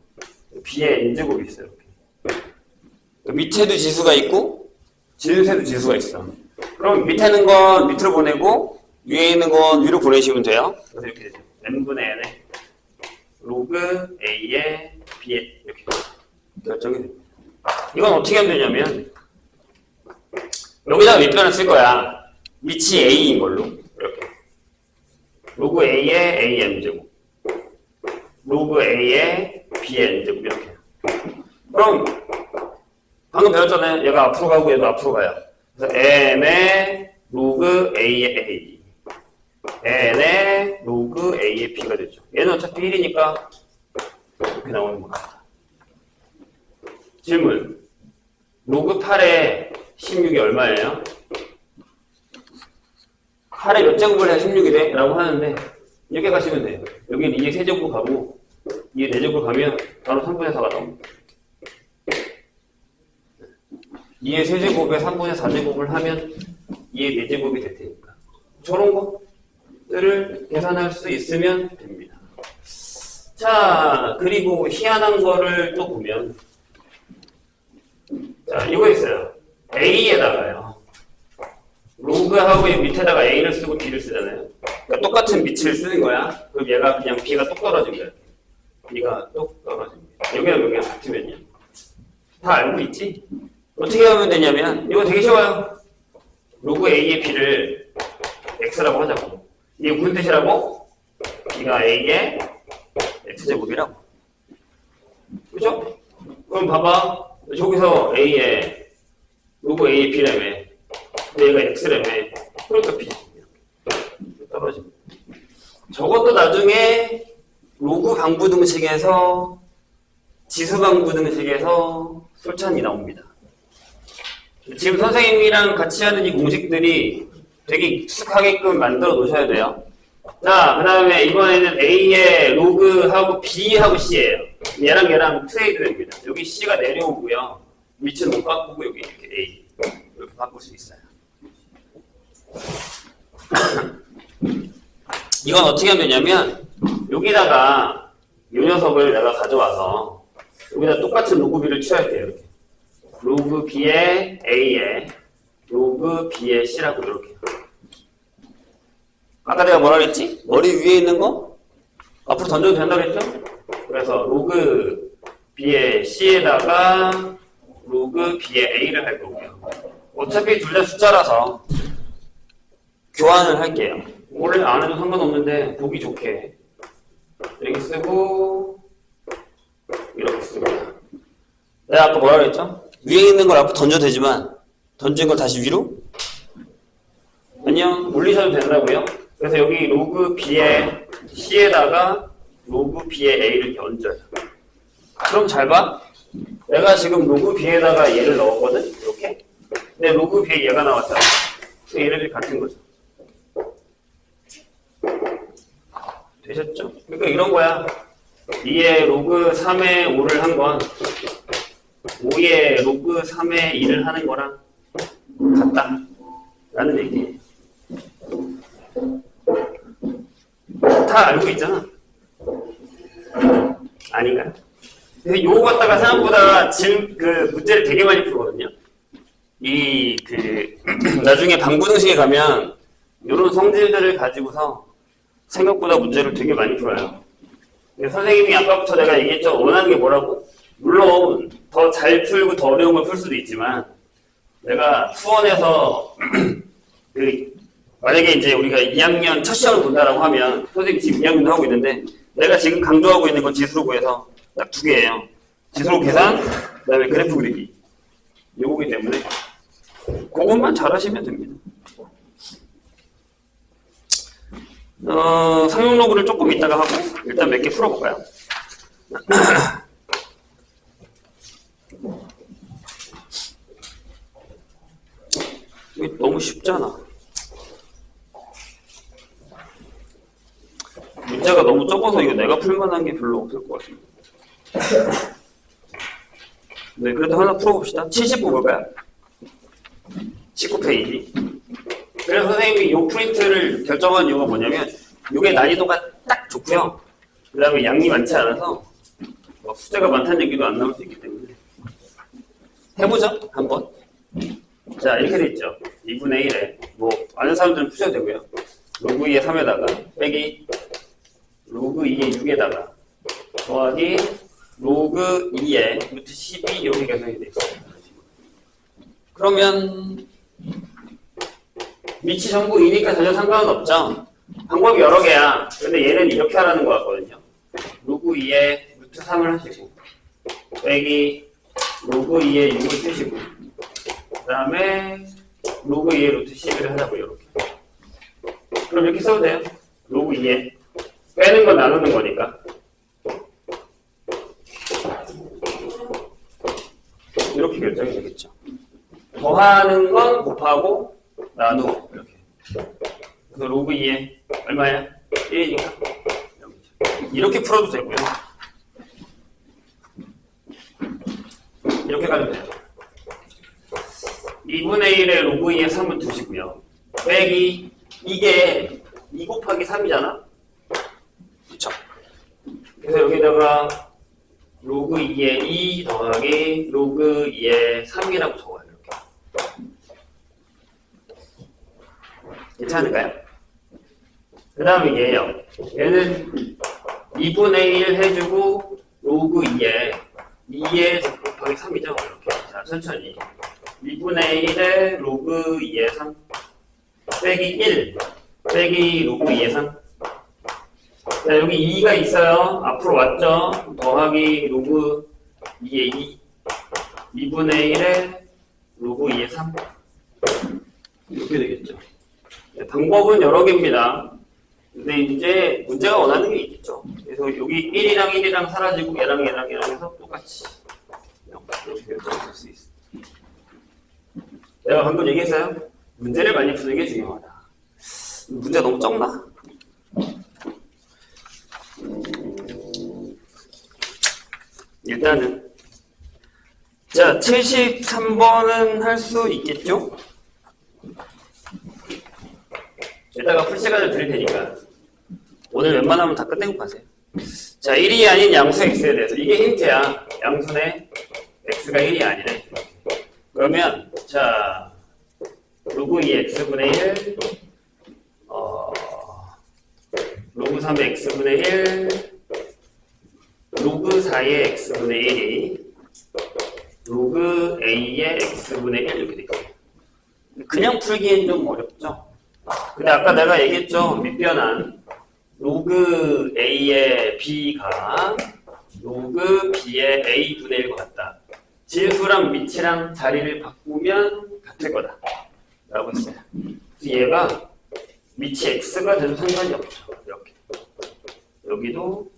B에 N제곱이 있어요. 이렇게. 밑에도 지수가 있고 진수에도 지수가 있어. 그럼 밑에 있는 건 밑으로 보내고 위에 있는 건 위로 보내시면 돼요. 그래서 이렇게 되죠. N분의 N에 로그 A에 B에 이렇게 결정이 됩니다. 이건 어떻게 하면 되냐면 여기다가 밑변을 쓸 거야. 밑이 A인 걸로 이렇게 로그 A에 A N제곱 로그 A에 B N제곱 이렇게. 그럼 방금 배웠잖아요. 얘가 앞으로 가고 얘도 앞으로 가요. 그래서 N의 로그 A의 A N의 로그 A의 B가 되죠. 얘는 어차피 1이니까 이렇게 나오는 겁니다. 질문. 로그 8에 16이 얼마예요? 8에 몇 제곱을 해야 16이 돼? 라고 하는데 이렇게 가시면 돼요. 여기는 2의 세제곱 가고 2의 4제곱 가면 바로 3분의 4가 나옵니다. 2의 세제곱에 3분의 4제곱을 하면 2의 4제곱이 될 테니까 저런 것들을 계산할 수 있으면 됩니다. 자, 그리고 희한한 거를 또 보면 자, 이거 있어요. A에다가요. 로그하고 밑에다가 A를 쓰고 B를 쓰잖아요. 그러니까 똑같은 밑을 쓰는 거야. 그럼 얘가 그냥 B가 똑 떨어진 거야. B가 똑 떨어집니다. 여기랑 여기랑 같으면요. 다 알고 있지? 어떻게 하면 되냐면 이거 되게 쉬워요. 로그 A의 B를 X라고 하자고. 이게 무슨 뜻이라고? B가 A의 X제곱이라고. 그죠? 그럼 봐봐. 저기서 A에 로그 A의 B라며 얘가 X라며 그러니까 B 떨어집니다. 저것도 나중에 로그 방부등식에서 지수 방부등식에서 솔찬이 나옵니다. 지금 선생님이랑 같이 하는 이 공식들이 되게 익숙하게끔 만들어 놓으셔야 돼요. 자, 그 다음에 이번에는 A의 로그하고 B하고 C예요. 얘랑 얘랑 트레이드 됩니다. 여기 C가 내려오고요. 밑은 못 바꾸고 여기 이렇게 A 이렇게 바꿀 수 있어요. 이건 어떻게 하면 되냐면 여기다가 이 녀석을 내가 가져와서 여기다 똑같은 로그 B를 취해야 돼요. 이렇게. 로그 B의 A에 로그 B의 C라고 이렇게. 아까 내가 뭐라 그랬지? 머리 위에 있는 거? 앞으로 던져도 된다고 그랬죠? 그래서 로그 B의 C에다가 로그 B의 A를 할 거고요. 어차피 둘 다 숫자라서 교환을 할게요. 원래 안 해도 상관없는데 보기 좋게 이렇게 쓰고 이렇게 쓰고. 내가 아까 뭐라 그랬죠? 위에 있는 걸 앞으로 던져도 되지만 던진 걸 다시 위로? 아니요. 올리셔도 된다고요. 그래서 여기 로그 B의 C에다가 로그 B의 A를 이렇게 얹어요. 그럼 잘 봐. 내가 지금 로그 B에다가 얘를 넣었거든? 이렇게. 근데 로그 B에 얘가 나왔잖아. 얘네들이 같은 거죠. 되셨죠? 그러니까 이런 거야. 2의 로그 3의 5를 한 건 5의 로그 3의 2를 하는 거랑 같다. 라는 얘기예요. 다 알고 있잖아. 아닌가요? 근데 요거 갖다가 생각보다 문제를 되게 많이 풀거든요. 나중에 방부등식에 가면 이런 성질들을 가지고서 생각보다 문제를 되게 많이 풀어요. 근데 선생님이 아까부터 내가 얘기했죠. 원하는 게 뭐라고? 물론 더 잘 풀고 더 어려운 걸 풀 수도 있지만 내가 수원에서 만약에 이제 우리가 2학년 첫 시험을 본다라고 하면 선생님 지금 2학년도 하고 있는데 내가 지금 강조하고 있는 건 지수로 구해서 딱 두 개예요. 지수로 계산, 그 다음에 그래프 그리기. 요거기 때문에 그것만 잘하시면 됩니다. 상용 로그를 조금 이따가 하고 일단 몇 개 풀어볼까요? 이게 너무 쉽잖아. 문제가 너무 적어서 이거 내가 풀만한 게 별로 없을 것 같습니다. 네, 그래도 하나 풀어봅시다. 70 뽑을까요? 19페이지. 그래서 선생님이 이 프린트를 결정한 이유가 뭐냐면 이게 난이도가 딱 좋고요. 그 다음에 양이 많지 않아서 숫자가 많다는 얘기도 안 나올 수 있기 때문에 해보죠. 한번. 자, 이렇게 돼 있죠. 2분의 1에 뭐 아는 사람들은 푸셔도 되고요. 로그 2의 3에다가 빼기 로그 2의 6에다가 더하기 로그 2의 루트 12 이렇게 계산이 돼 있어요. 그러면 밑이 전부 2니까 전혀 상관은 없죠. 방법이 여러 개야. 근데 얘는 이렇게 하라는 것 같거든요. 로그 2의 루트 3을 하시고 빼기 로그 2의 6을 쓰시고 그 다음에 로그 2의 루트 12를 하자고 이렇게. 그럼 이렇게 써도 돼요. 로그 2에 빼는 건 나누는 거니까 여기 되겠죠. 더하는 건 곱하고 나누고 이렇게. 그래서 로그 2에 얼마야? 1이니까 이렇게 풀어도 되고요. 이렇게 가도 돼요. 2분의 1에 로그 2에 3은 두시고요. 빼기 이게 2 곱하기 3이잖아? 그쵸? 그래서 여기다가 로그 2에 2 더하기 로그 2에 3이라고 적어요. 이렇게. 괜찮을까요? 그 다음에 얘요. 얘는 2분의 1 해주고 로그 2에 2에 곱하기 3이죠. 이렇게. 자, 천천히. 2분의 1에 로그 2에 3 빼기 1 빼기 로그 2에 3. 자, 여기 2가 있어요. 앞으로 왔죠. 더하기 로그 2에 2 2분의 1에 로그 2에 3 이렇게 되겠죠. 네, 방법은 여러 개입니다. 근데 이제 문제가 원하는 게 있겠죠. 그래서 여기 1이랑 1이랑 사라지고 얘랑 해서 똑같이 이렇게 결정할 수 있어. 내가 방금 얘기했어요. 문제를 많이 푸는 게 중요하다. 문제가 너무 적나? 일단은 자 73번은 할 수 있겠죠? 이따가 풀 시간을 드릴 테니까 오늘 웬만하면 다 끝내고 가세요. 자 1이 아닌 양수 x에 대해서 이게 힌트야. 양수네 x가 1이 아니네. 그러면 자 로그 2 x분의 1 로그 3의 x분의 1 로그 4의 x분의 1이 로그 a의 x분의 1 이렇게 되겠죠. 그냥 풀기엔 좀 어렵죠. 근데 아까 내가 얘기했죠. 밑변한 로그 a의 b가 로그 b의 a분의 1과 같다. 질수랑 밑이랑 자리를 바꾸면 같을 거다 라고 했어요. 그래서 얘가 밑이 x가 돼도 상관이 없죠. 이렇게 여기도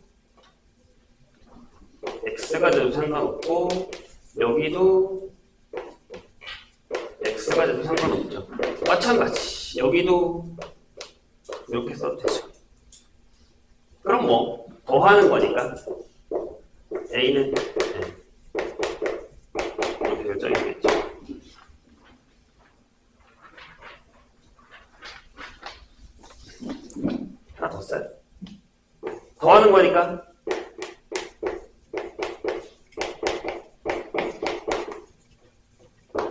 x가 돼도 상관없고 여기도 x가 돼도 상관없죠. 마찬가지 여기도 이렇게 써도 되죠. 그럼 뭐 더하는 거니까 a는 이렇게 결정이 되겠죠. 하나 더 써요. 더하는 거니까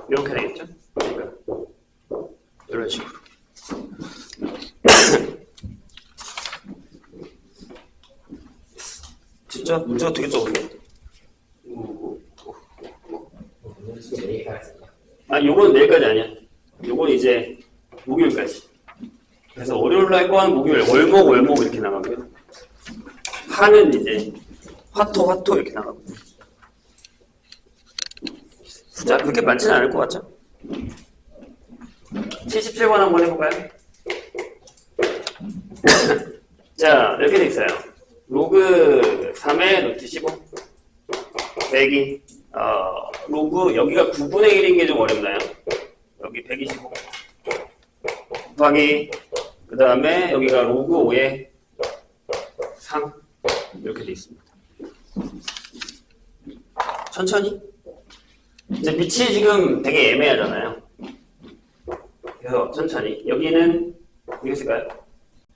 이렇게 되겠죠? 그러니까 이런 식으로. 진짜 문제가 되게 적은데? 아, 요건 내일까지 아니야. 요건 이제 목요일까지. 그래서 월요일날 할 거는 목요일, 월목 이렇게 나가고요. 화는 이제 화토 이렇게 나가고. 숫자 그렇게 많지는 않을 것 같죠? 77번 한번 해볼까요? 자, 이렇게 돼 있어요. 로그 3의 루트 15 빼기 로그 여기가 9분의 1인 게 좀 어렵나요? 여기 125 곱하기 그 다음에 여기가 로그 5의 3 이렇게 돼 있습니다. 천천히 이제 밑이 지금 되게 애매하잖아요. 그래서 천천히 여기는 이게 있을까요?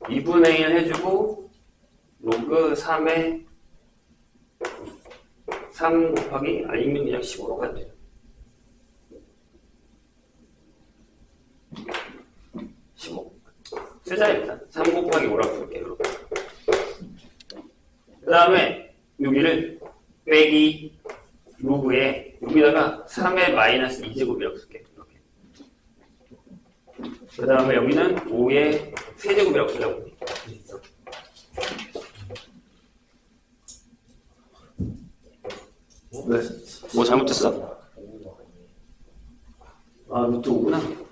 2분의 1 해주고 로그 3의 3 곱하기 아니면 그냥 15로 가도 돼요. 15 쓰자 일단 3 곱하기 5라고 볼게요. 그 다음에 여기를 빼기 로그에 여기다가 3의 마이너스 2제곱이라고 쓸게요. 이렇게. 그 다음에 여기는 5의 세제곱이라고 쓰려고. 왜? 뭐 잘못됐어? 아, 루트 5구나.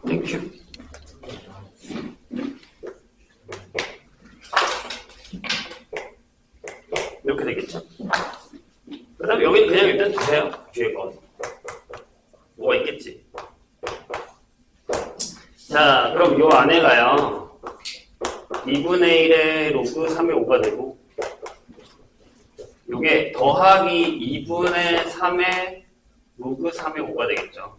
땡큐. 여기는 두세요. 뒤에 건. 뭐가 있겠지. 자, 그럼 요 안에가요. 2분의 1의 로그 3의 5가 되고, 요게 더하기 2분의 3의 로그 3의 5가 되겠죠.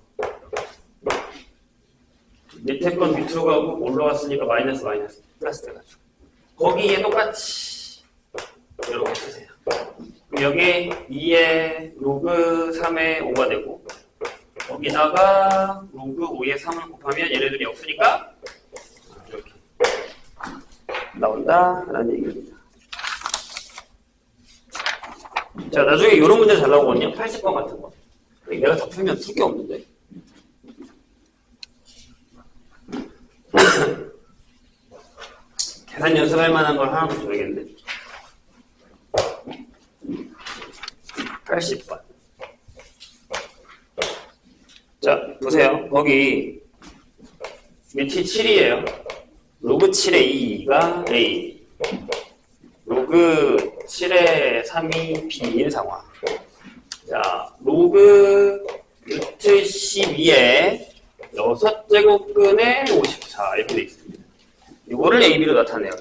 밑에 건 밑으로 가고 올라갔으니까 마이너스 플러스 돼가지고. 거기에 똑같이 이렇게 쓰세요. 여기 2의 로그 3의 5가 되고, 여기다가 로그 5의 3을 곱하면 얘네들이 없으니까 이렇게 나온다 라는 얘기입니다. 자, 나중에 이런 문제 잘 나오거든요. 80번 같은 거. 내가 다 풀면 풀 게 없는데. 계산 연습할 만한 걸 하나도 줘야겠네. 80번. 자, 보세요. 거기 밑이 7이에요. 로그 7의 2가 A, 로그 7의 3이 B인 상황. 자, 로그 루트 12의 6제곱근의 54 이렇게 되어 있습니다. 이거를 AB로 나타내요.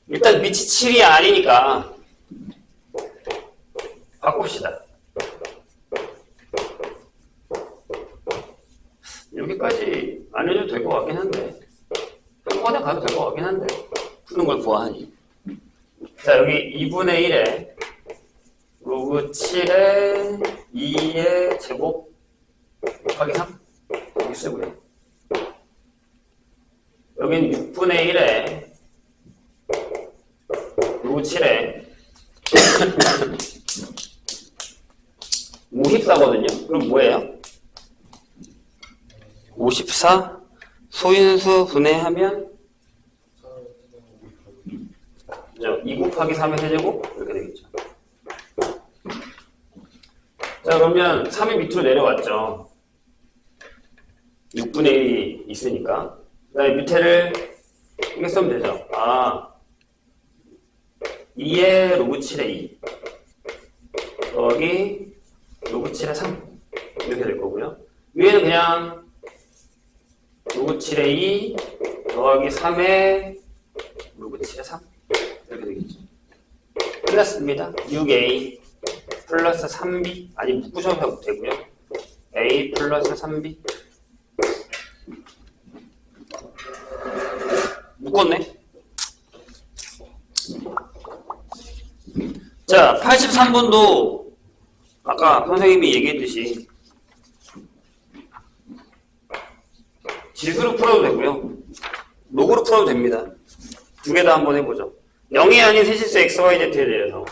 일단 밑이 7이 아니니까 바꿉시다. 여기까지 안 해도 될 것 같긴 한데, 한 번에 가도 될 것 같긴 한데, 푸는 걸 구하니. 자, 여기 2분의 1에 로그 7에 2의 제곱 곱하기 3 여기 쓰고요. 여기는 6분의 1에 로그 7에 54거든요. 그럼 뭐예요? 54 소인수 분해하면 2 곱하기 3의 세제곱 이렇게 되겠죠. 자, 그러면 3이 밑으로 내려왔죠. 6분의 1이 있으니까. 그 다음에 밑에를 이렇게 쓰면 되죠. 2의 로그 7의 2 더하기 로그 7의 3 이렇게 될 거고요. 위에는 그냥 로그 7의 2 더하기 3의 로그 7의 3 이렇게 되겠죠. 끝났습니다. 6a 플러스 3b 아니 묶으셔도 되고요. a 플러스 3b 묶었네. 자, 83번도 아까 선생님이 얘기했듯이 지수로 풀어도 되고요. 로그로 풀어도 됩니다. 두 개 다 한번 해보죠. 0이 아닌 세실수 xyz에 대해서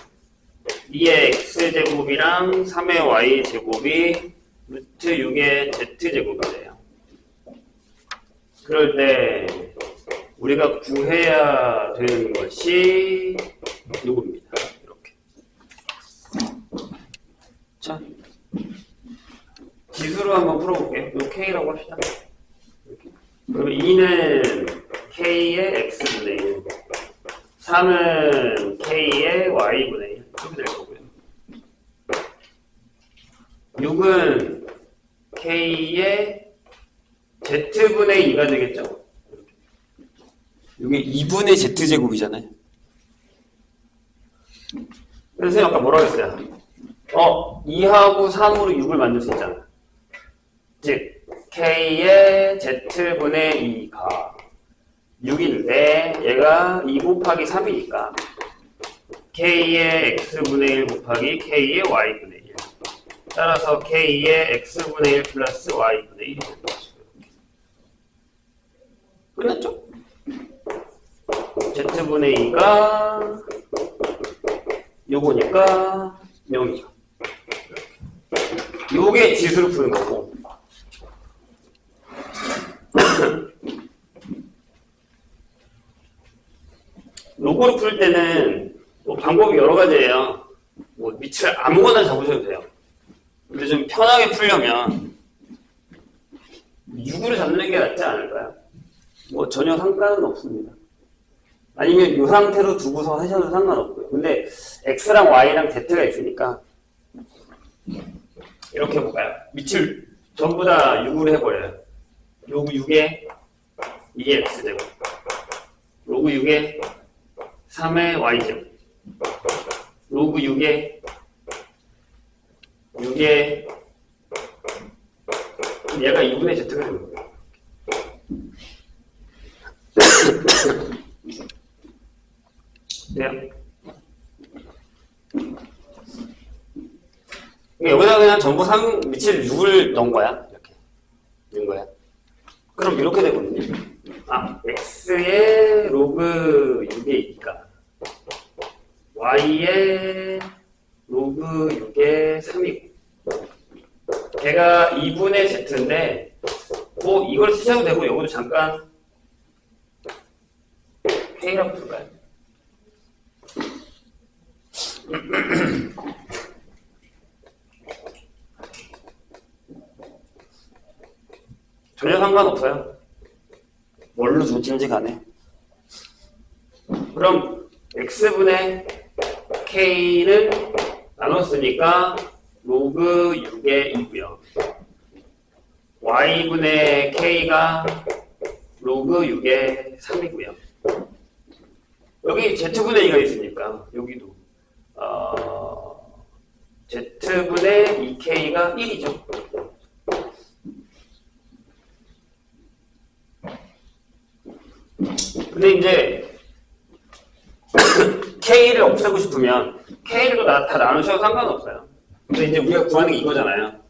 2의 x제곱이랑 3의 y제곱이 루트 6의 z제곱이래요. 그럴 때 우리가 구해야 되는 것이 요겁니다. 이렇게. 자, 지수로 한번 풀어볼게요. 요 k라고 합시다. 이렇게. 그러면 2는 k의 x분의 1, 3은 k의 y분의 1 이렇게 될 거고요. 6은 k의 z분의 2가 되겠죠. 이게 2분의 z제곱이잖아요. 그래서 아까 뭐라고 했어요? 2하고 3으로 6을 만들 수 있잖아. 즉 k의 z분의 2가 6인데 얘가 2 곱하기 3이니까 k의 x분의 1 곱하기 k의 y분의 1 따라서 k의 x분의 1 플러스 y분의 1이 되는 거죠. 끝났죠? z분의 2가 요거니까 0이죠. 요게 지수를 푸는 거고 로그로 풀 때는 뭐 방법이 여러 가지예요. 뭐 밑을 아무거나 잡으셔도 돼요. 근데 좀 편하게 풀려면 6으로 잡는 게 낫지 않을까요? 뭐 전혀 상관은 없습니다. 아니면 이 상태로 두고서 하셔도 상관없고요. 근데 x랑 y랑 z가 있으니까 이렇게 해볼까요? 밑을 전부 다 6으로 해버려요. 로그 6에 2의 x제곱, 로그 6에 3의 y제곱, 로그 6에 6에 얘가 2분의 z가 되는 거예요. 돼요? 여기다 그냥 전부 밑을 6을 넣은 거야. 이렇게. 넣은 거야. 그럼 이렇게 되거든요. x의 로그 6에 2가 y의 로그 6에 3이고 걔가 2분의 z인데 뭐 이걸 쓰셔도 되고 여기도 잠깐 k라고 볼까요? 전혀 상관없어요. 뭘로 둘지인지 간에. 그럼 x분의 k는 나눴으니까 로그 6의 2고요. y분의 k가 로그 6의 3이고요. 여기 z분의 2가 있으니까 여기도 z분의 2k가 1이죠. 근데 이제 k를 없애고 싶으면 k를 다 나누셔도 상관없어요. 근데 이제 우리가 구하는 게 이거잖아요.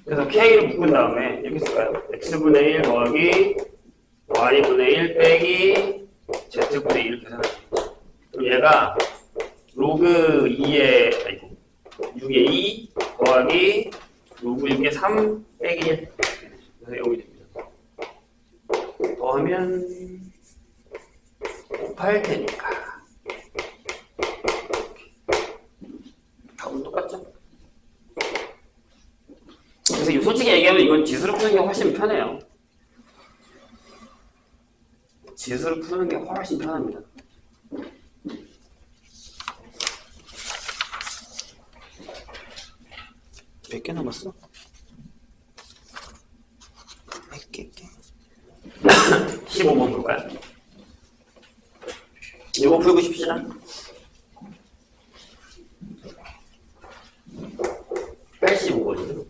그래서 k를 묶은 다음에 이렇게 쓸까요? x분의 1 더하기 y분의 1 빼기 z분의 1 이렇게 생각해요. 그럼 얘가 로그 2의 아이고 6의 2 더하기 로그 6의 3 빼기 1 그래서 0이 됩니다. 더하면 곱할 테니까 답은 똑같죠? 그래서 솔직히 얘기하면 이건 지수로 푸는 게 훨씬 편해요. 지수로 푸는 게 훨씬 편합니다. 몇 개 남았어? 100개. 15번 볼까요? 이거 풀고 싶시다. 85번이죠.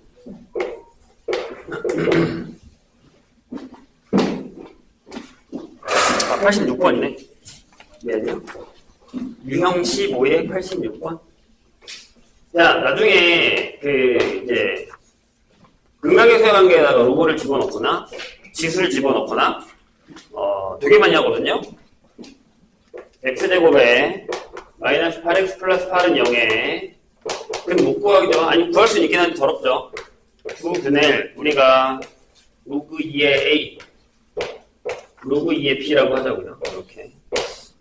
86번이네. 네요. 유형 15에 86번. 자, 나중에 이제 근각역수의 관계에다가 로고를 집어넣거나 지수를 집어넣거나 되게 많이 하거든요. x제곱에 마이너스 8x 플러스 8은 0에 근데 못 구하기죠. 아니 구할 수는 있긴 한데 더럽죠. 구분을 우리가 로그 2의 a 로그 2의 b라고 하자고요. 이렇게.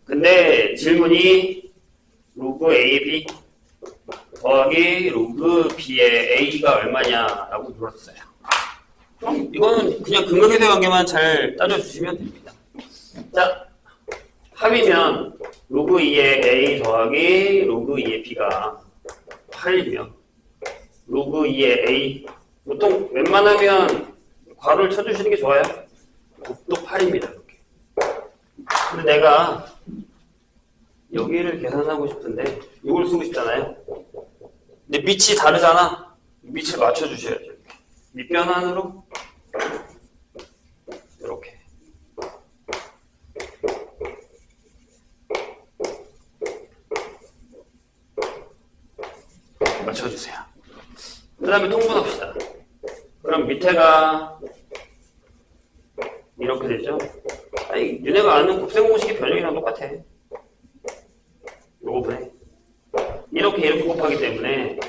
근데 질문이 로그 a, b 더하기 로그 b의 a가 얼마냐라고 물었어요. 그럼 이거는 그냥 근각역수의 관계만 잘 따져주시면 됩니다. 자, 합이면 로그 2의 a 더하기 로그 2의 b가 8이면 로그 2의 a 보통 웬만하면 괄호를 쳐주시는 게 좋아요. 곱도 8입니다. 이렇게. 근데 내가 여기를 계산하고 싶은데 이걸 쓰고 싶잖아요. 근데 밑이 다르잖아. 밑을 맞춰주셔야죠. 밑변환으로 이렇게 맞춰주세요. 그 다음에 통분합시다. 그럼 밑에가 이렇게 되죠. 아니 니네가 아는 곱셈 공식의 변형이랑 똑같아. 요거분에 이렇게 곱하기 때문에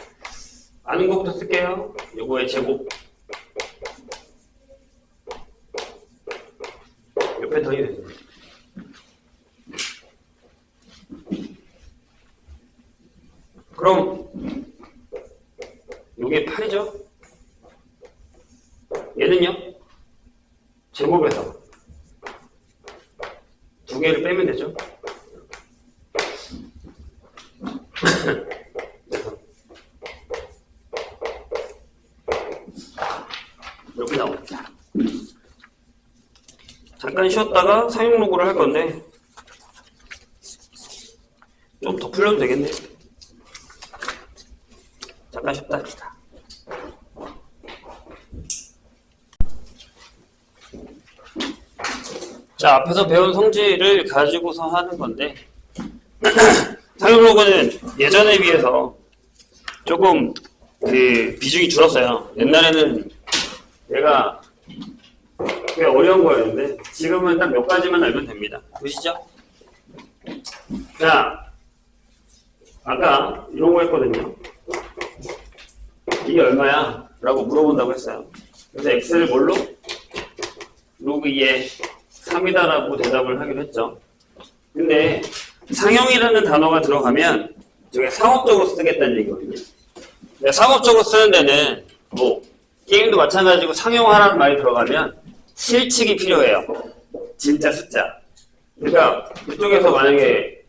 아는 것부터 쓸게요. 요거의 제곱 요 패턴이 됩니다. 그럼 요게 8이죠? 얘는요? 제곱에서 두 개를 빼면 되죠? 잠깐 쉬었다가 상용 로그를 할 건데 좀 더 풀려도 되겠네. 잠깐 쉬었다 합시다. 자, 앞에서 배운 성질을 가지고서 하는 건데 상용 로그는 예전에 비해서 조금 그 비중이 줄었어요. 옛날에는 얘가 꽤 어려운 거였는데 지금은 딱 몇 가지만 알면 됩니다. 보시죠. 자, 아까 이런 거 했거든요. 이게 얼마야? 라고 물어본다고 했어요. 그래서 x를 뭘로? 로그 2에 3이다 라고 대답을 하기로 했죠. 근데 상용이라는 단어가 들어가면 저게 상업적으로 쓰겠다는 얘기거든요. 상업적으로 쓰는 데는 뭐 게임도 마찬가지고 상용화라는 말이 들어가면 실측이 필요해요. 진짜 숫자. 그러니까 그쪽에서 만약에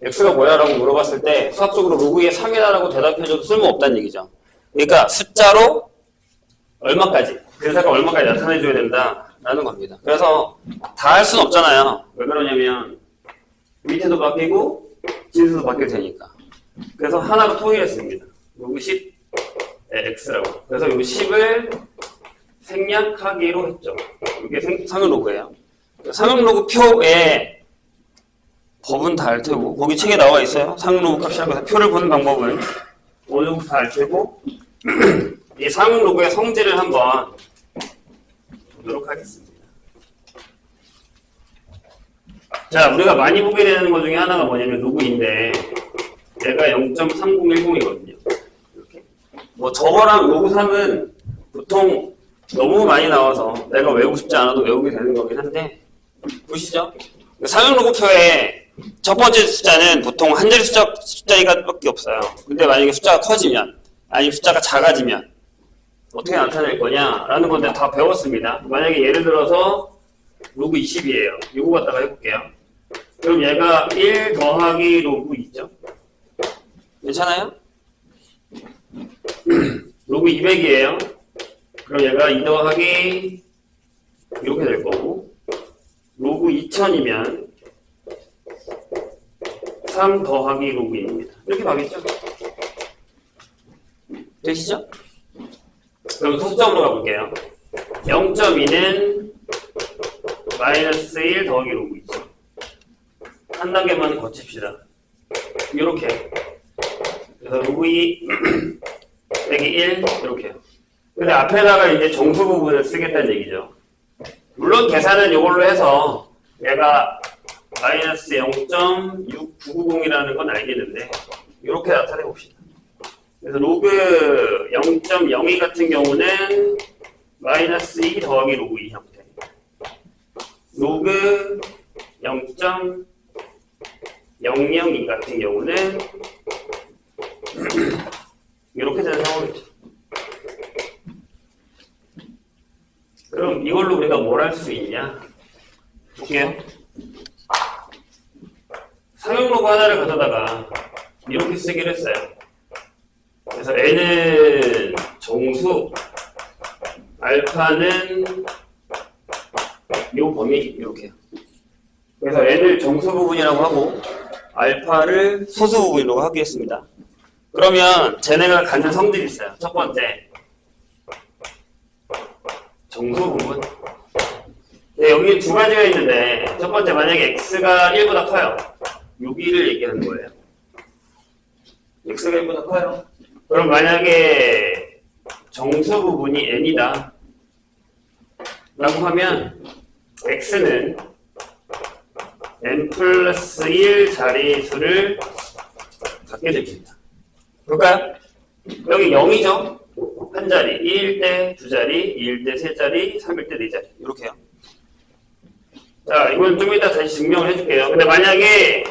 x가 뭐야 라고 물어봤을 때 수학적으로 로그 2에 3이다 라고 대답해줘도 쓸모없다는 얘기죠. 그러니까 숫자로 얼마까지, 근사가 얼마까지 나타내줘야 된다라는 겁니다. 그래서 다 할 수는 없잖아요. 왜 그러냐면 밑에도 바뀌고 진수도 바뀔 테니까. 그래서 하나로 통일했습니다. 로그 10 x라고. 그래서 이 10을 생략하기로 했죠. 이게 상용 로그예요. 상용 로그 표에 법은 다 알 테고, 거기 책에 나와 있어요. 상용 로그 값이라고 해서 표를 보는 방법은 어느 정도 다 알 테고, 이 상용 로그의 성질을 한번 보도록 하겠습니다. 자, 우리가 많이 보게 되는 것 중에 하나가 뭐냐면 로그인데, 얘가 0.3010이거든요. 이렇게. 뭐 저거랑 로그 3은 보통 너무 많이 나와서 내가 외우고 싶지 않아도 외우게 되는 거긴 한데, 보시죠. 상용 로그표에 첫 번째 숫자는 보통 한 자리 숫자밖에 없어요. 근데 만약에 숫자가 커지면, 아니면 숫자가 작아지면 어떻게 나타낼 거냐라는 건데 다 배웠습니다. 만약에 예를 들어서 로그 20이에요. 이거 갖다가 해볼게요. 그럼 얘가 1 더하기 로그 2죠? 괜찮아요? 로그 200이에요. 그럼 얘가 2 더하기 이렇게 될 거고, 로그 2000이면 3 더하기 로그 2입니다. 이렇게 가겠죠? 되시죠? 그럼 소수점으로 가볼게요. 0.2는 마이너스 1 더하기 로그 2죠. 한 단계만 거칩시다. 이렇게. 그래서 로그 2 빼기 1 이렇게요. 근데 앞에다가 이제 정수 부분을 쓰겠다는 얘기죠. 물론 계산은 이걸로 해서 얘가 마이너스 0.6990이라는 건 알겠는데 이렇게 나타내 봅시다. 그래서 로그 0.02 같은 경우는 마이너스 2 더하기 로그 2 형태. 로그 0.002 같은 경우는 이렇게 되는 상황이죠. 그럼 이걸로 우리가 뭘 할 수 있냐? 볼게요. 상용 로그 하나를 가져다가 이렇게 쓰기로 했어요. 그래서 n은 정수, 알파는 이 범위 이렇게요. 그래서 n을 정수 부분이라고 하고 알파를 소수 부분이라고 하겠습니다. 그러면 쟤네가 갖는 성질이 있어요. 첫 번째 정수 부분. 네, 여기 두 가지가 있는데 첫 번째 만약에 x가 1보다 커요. 여기를 얘기하는 거예요. x가 1보다 커요. 그럼 만약에 정수 부분이 n이다 라고 하면 x는 n 플러스 1 자리수를 갖게 됩니다. 볼까요? 여기 0이죠? 한 자리, 1일 때 두 자리, 2일 때 세 자리, 3일 때 네 자리. 이렇게요. 자, 이건 좀 이따 다시 증명을 해줄게요. 근데 만약에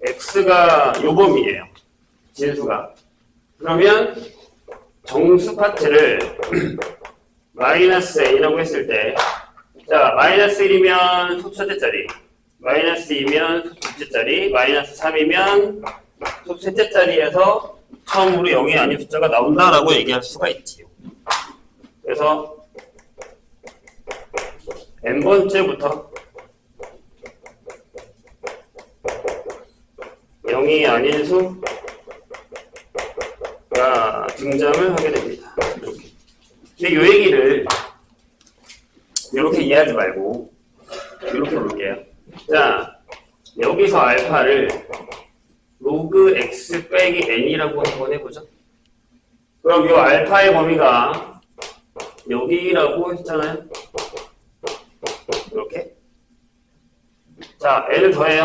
x가 요 범위예요. 진수가. 그러면 정수 파트를 마이너스 n이라고 했을 때, 자, 마이너스 1이면 소수 첫째 자리, 마이너스 2면 소수 둘째 자리, 마이너스 3이면 소수 셋째 자리에서 처음으로 0이 아닌 숫자가 나온다라고 얘기할 수가 있지요. 그래서 n번째부터 0이 아닌 수가 등장을 하게 됩니다. 이렇게. 근데 이 얘기를 이렇게 이해하지 말고 이렇게 볼게요. 자, 여기서 알파를 로그 x 빼기 n이라고 한번 해보죠. 그럼 이 알파의 범위가 여기라고 했잖아요. 이렇게. 자, n을 더해요.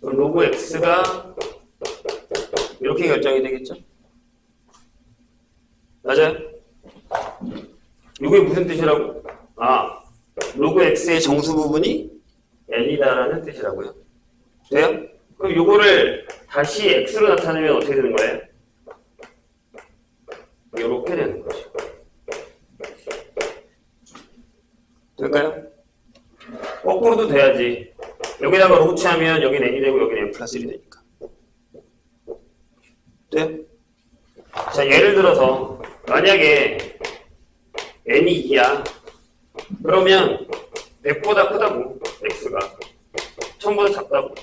그럼 로그 x가 이렇게 결정이 되겠죠? 맞아요? 이게 무슨 뜻이라고? 아, 로그 x의 정수 부분이 n이다라는 뜻이라고요. 돼요? 그럼 이거를 다시 x로 나타내면 어떻게 되는 거예요? 이렇게 되는 거죠. 될까요? 거꾸로도 돼야지. 여기다가 로그 취하면 여기는 n이 되고 여기는 n 플러스 1이 되니까. 돼요? 자, 예를 들어서 만약에 n이 2야. 그러면 100보다 크다고, x가. 1000보다 작다고.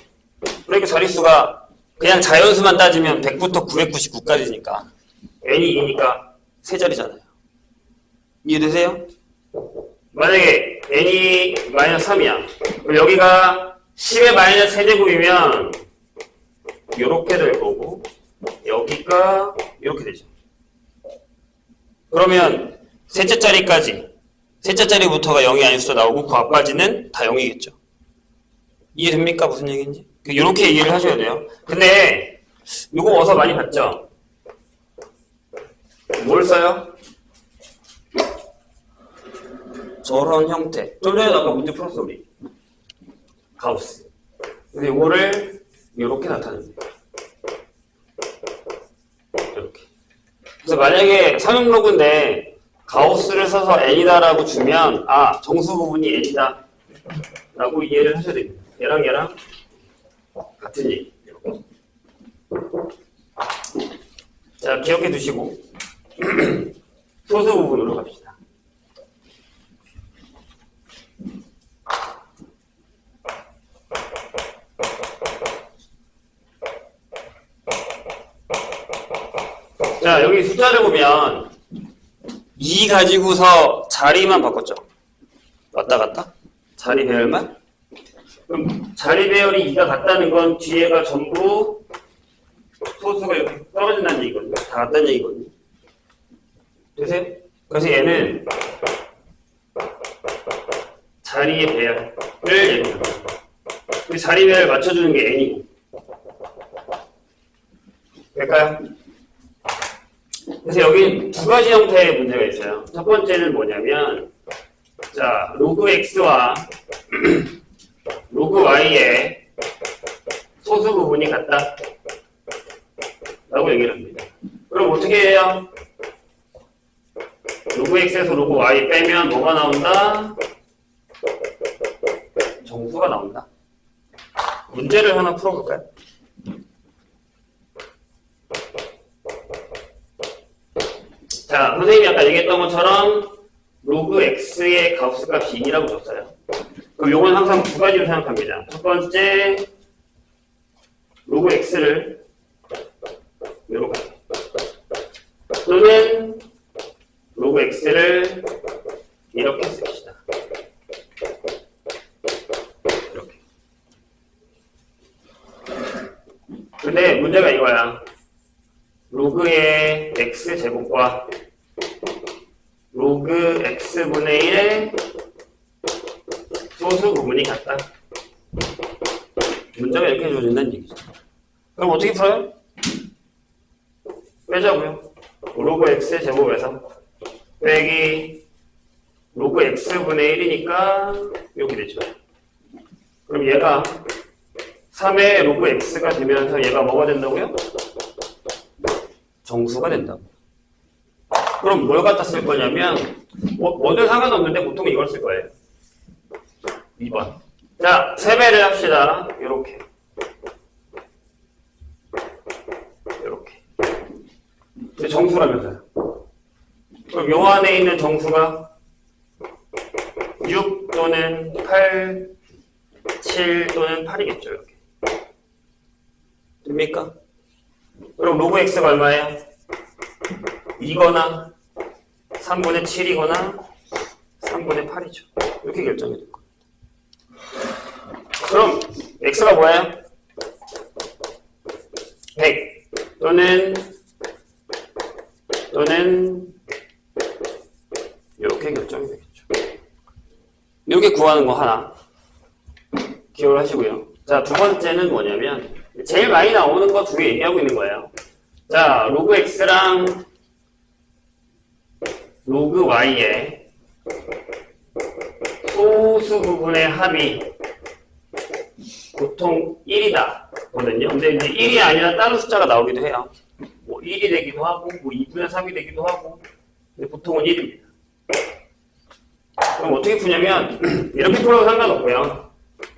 그러니까 자릿수가 그냥 자연수만 따지면 100부터 999까지니까 n이 2니까 세 자리잖아요. 이해되세요? 만약에 n이 마이너스 3이야. 그럼 여기가 10의 마이너스 세제곱이면 이렇게 될 거고 여기가 이렇게 되죠. 그러면 셋째 자리까지 셋째 자리부터가 0이 아닌 숫자 나오고 그 앞까지는 다 0이겠죠. 이해됩니까? 무슨 얘기인지? 이렇게 이해를 하셔야 돼요. 근데 이거 어서 많이 봤죠? 뭘 써요? 저런 형태. 좀 전에 아까 문제 풀었어 우리. 가우스. 근데 이거를 이렇게 나타냅니다. 이렇게. 그래서 만약에 삼형로그인데 가우스를 써서 n이다라고 주면 아 정수 부분이 n이다 라고 이해를 하셔야 됩니다. 얘랑 같은 얘기. 이렇게. 자, 기억해 두시고 소수 부분으로 갑시다. 자, 여기 숫자를 보면 2 가지고서 자리만 바꿨죠. 왔다 갔다? 자리 배열만? 그럼 자리 배열이 2가 같다는 건 뒤에가 전부 소수가 이렇게 떨어진다는 얘기거든요. 다 같다는 얘기거든요. 되세요? 그래서 얘는 자리의 배열을 얘기합니다. 자리 배열 맞춰주는 게 n이고. 될까요? 그래서 여기 두 가지 형태의 문제가 있어요. 첫 번째는 뭐냐면, 자, 로그 x와 로그 y의 소수 부분이 같다. 라고 얘기를 합니다. 그럼 어떻게 해요? 로그 x에서 로그 y 빼면 뭐가 나온다? 정수가 나온다. 문제를 하나 풀어볼까요? 자, 선생님이 아까 얘기했던 것처럼 로그 x의 가우스 값이 2라고 줬어요. 그럼 요건 항상 두 가지로 생각합니다. 첫 번째, 로그 x를 이렇게 또는 로그 x를 이렇게 씁시다. 이렇게. 근데 문제가 이거야. 로그의 x제곱과 로그 x분의 1의 소수 부분이 같다. 문제가 이렇게 주어진다는 얘기죠. 그럼 어떻게 풀어요? 빼자고요. 로그 x제곱에서 빼기 로그 x분의 1이니까 이렇게 되죠. 그럼 얘가 3의 로그 x가 되면서 얘가 뭐가 된다고요? 정수가 된다고. 그럼 뭘 갖다 쓸 거냐면 뭐든 상관없는데 보통 이걸 쓸 거예요. 2번. 자, 세배를 합시다. 요렇게. 요렇게. 정수라면서요. 그럼 요 안에 있는 정수가 6 또는 8, 7 또는 8이겠죠. 이렇게. 됩니까? 그럼 로그 x가 얼마예요? 2거나 3분의 7이거나 3분의 8이죠. 이렇게 결정이 될 겁니다. 그럼 x가 뭐예요? 100 또는 이렇게 결정이 되겠죠. 이렇게 구하는 거 하나 기억을 하시고요. 자, 두 번째는 뭐냐면 제일 많이 나오는 거 두 개 얘기하고 있는 거예요. 자, 로그 x랑 로그 y의 소수 부분의 합이 보통 1이다 거든요. 근데 이제 1이 아니라 다른 숫자가 나오기도 해요. 뭐 1이 되기도 하고 뭐 2분의 3이 되기도 하고, 근데 보통은 1입니다. 그럼 어떻게 푸냐면 이렇게 풀어도 상관없고요.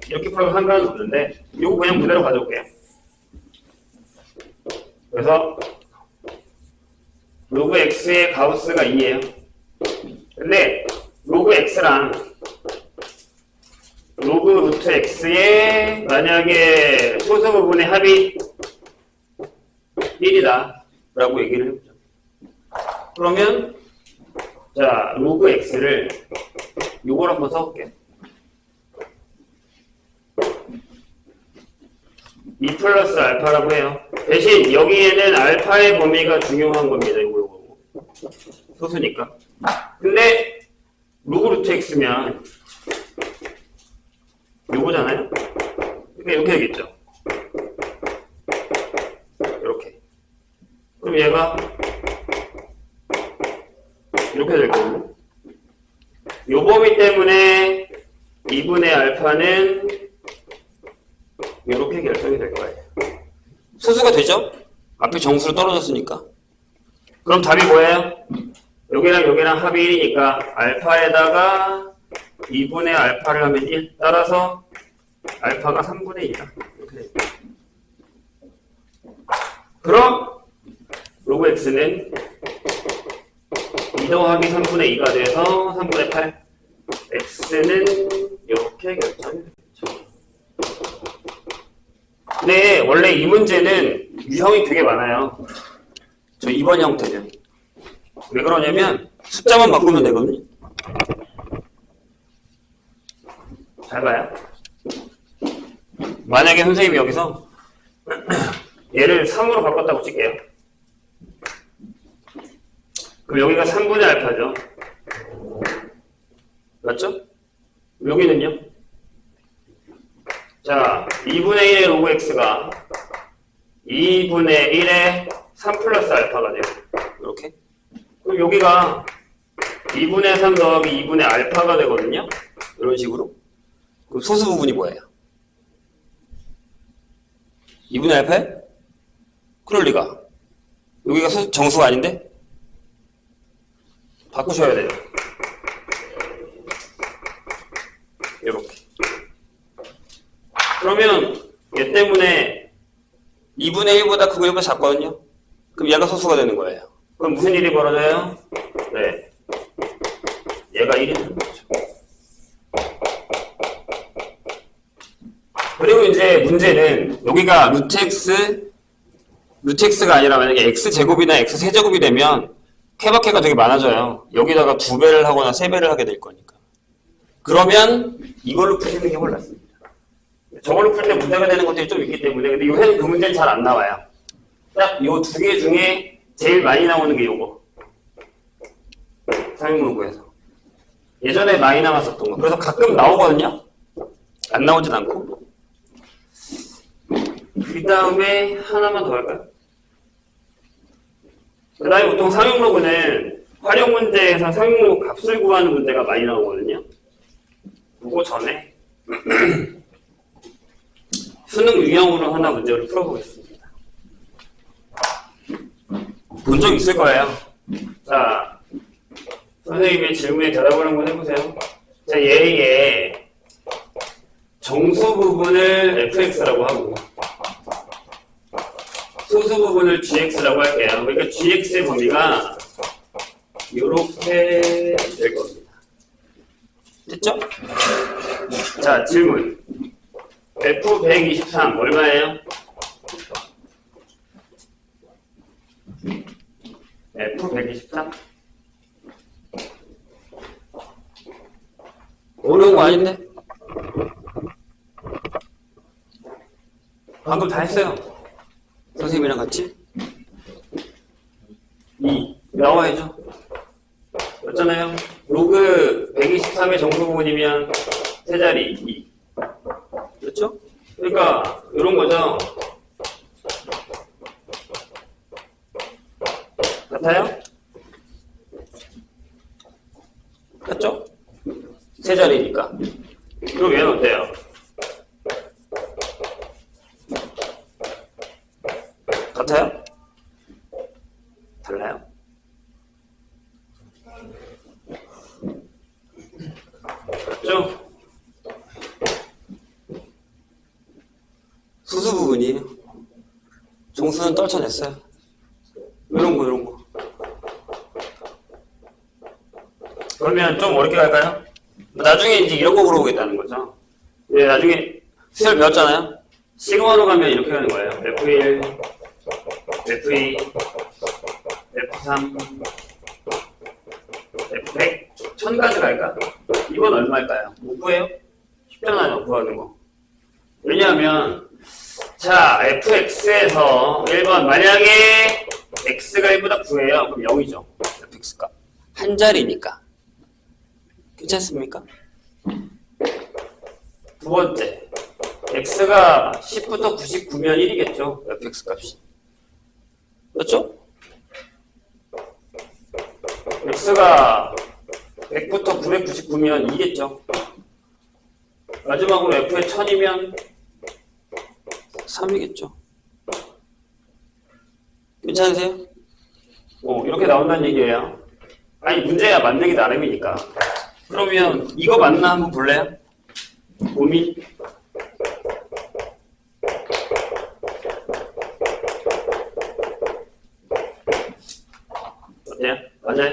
이렇게 풀어도 상관은 없는데 이거 그냥 그대로 가져올게요. 그래서 로그 x의 가우스가 2예요. 근데 로그 x랑 로그 루트 x의 만약에 소수 부분의 합이 1이다 라고 얘기를 해보죠. 그러면 자, 로그 x를 요걸 한번 써볼게요. 2 플러스 알파라고 해요. 대신 여기에는 알파의 범위가 중요한 겁니다. 요거 소수니까. 근데 로그 루트 x면 요거잖아요. 그러니까 이렇게 되겠죠. 이렇게. 그럼 얘가 이렇게 될 거고, 요 범위 때문에 2분의 알파는 이렇게 결정이 될 거예요. 소수가 되죠? 앞에 정수로 떨어졌으니까. 그럼 답이 뭐예요? 여기랑 여기랑 합이 1이니까 알파에다가 2분의 알파를 하면 1. 따라서 알파가 3분의 2다. 이렇게 됩니다. 그럼 로그 x는 2 더하기 3분의 2가 돼서 3분의 8. x는 이렇게 결정이 되겠죠. 근데 원래 이 문제는 유형이 되게 많아요. 저 2번 형태는. 왜 그러냐면 숫자만 바꾸면 되거든요. 잘 봐요. 만약에 선생님이 여기서 얘를 3으로 바꿨다고 칠게요. 그럼 여기가 3분의 알파죠. 맞죠? 여기는요? 자, 2분의 1의 로그 x가 2분의 1의 3 플러스 알파가 돼요. 이렇게. 그럼 여기가 2분의 3 더하기 2분의 알파가 되거든요. 이런 식으로. 그럼 소수 부분이 뭐예요? 2분의 알파에? 그럴 리가. 여기가 정수가 아닌데? 바꾸셔야 돼요. 이렇게. 그러면 얘 때문에 2분의 1보다 크고 1보다 작거든요. 그럼 얘가 소수가 되는 거예요. 그럼 무슨 일이 벌어져요? 네, 얘가 1이 되는 거죠. 그리고 이제 문제는 여기가 루트 x가 아니라 만약에 x제곱이나 x세제곱이 되면 케바케가 되게 많아져요. 여기다가 2배를 하거나 3배를 하게 될 거니까. 그러면 이걸로 푸시는 게 홀랐습니다. 저걸로 풀 때 문제가 되는 것들이 좀 있기 때문에, 근데 요새는 그 문제는 잘 안 나와요. 딱 요 두 개 중에 제일 많이 나오는 게 요거. 상용문구에서. 예전에 많이 나왔었던 거. 그래서 가끔 나오거든요? 안 나오진 않고. 그 다음에 하나만 더 할까요? 그 다음에 보통 상용로그는 활용 문제에서 상용로그 값을 구하는 문제가 많이 나오거든요. 그거 전에 수능 유형으로 하나 문제를 풀어보겠습니다. 본 적 있을 거예요. 자, 선생님의 질문에 대답을 한번 해보세요. 자, 얘의 정수 부분을 fx라고 하고 소수 부분을 gx라고 할게요. 그러니까 gx의 범위가 이렇게 될 겁니다. 했죠? 자, 질문. F123 얼마예요? F123? 어려운 거 아닌데? 방금 다 했어요. 선생님이랑 같이. 2 나와야죠. 맞잖아요. 로그 123의 정수부분이면 세 자리 2. 그렇죠? 그러니까 이런 거죠. 같아요? 같죠? 세 자리니까. 그럼 얘는 어때요? 같아요? 달라요? 같죠? 수수 부분이에요. 정수는 떨쳐냈어요. 이런 거. 그러면 좀 어렵게 갈까요? 나중에 이제 이런 거 물어보겠다는 거죠. 예, 나중에 수열 배웠잖아요? 시그마로 가면 이렇게 하는 거예요. F1, F2, F3, F100, 1000까지 갈까? 이건 얼마일까요? 못 구해요? 쉽잖아요, 구하는 거. 왜냐하면, 자, fx에서 1번, 만약에 x가 1보다 9예요. 그럼 0이죠. fx가. 한 자리니까. 괜찮습니까? 두 번째, x가 10부터 99면 1이겠죠. fx 값이. 그렇죠? x가 100부터 999면 2겠죠. 마지막으로 f의 1000이면 3이겠죠. 괜찮으세요? 이렇게 나온다는 얘기예요. 아니, 문제야 만들기 나름이니까. 그러면 이거 맞나 한번 볼래요? 고민? 어때요? 맞아요?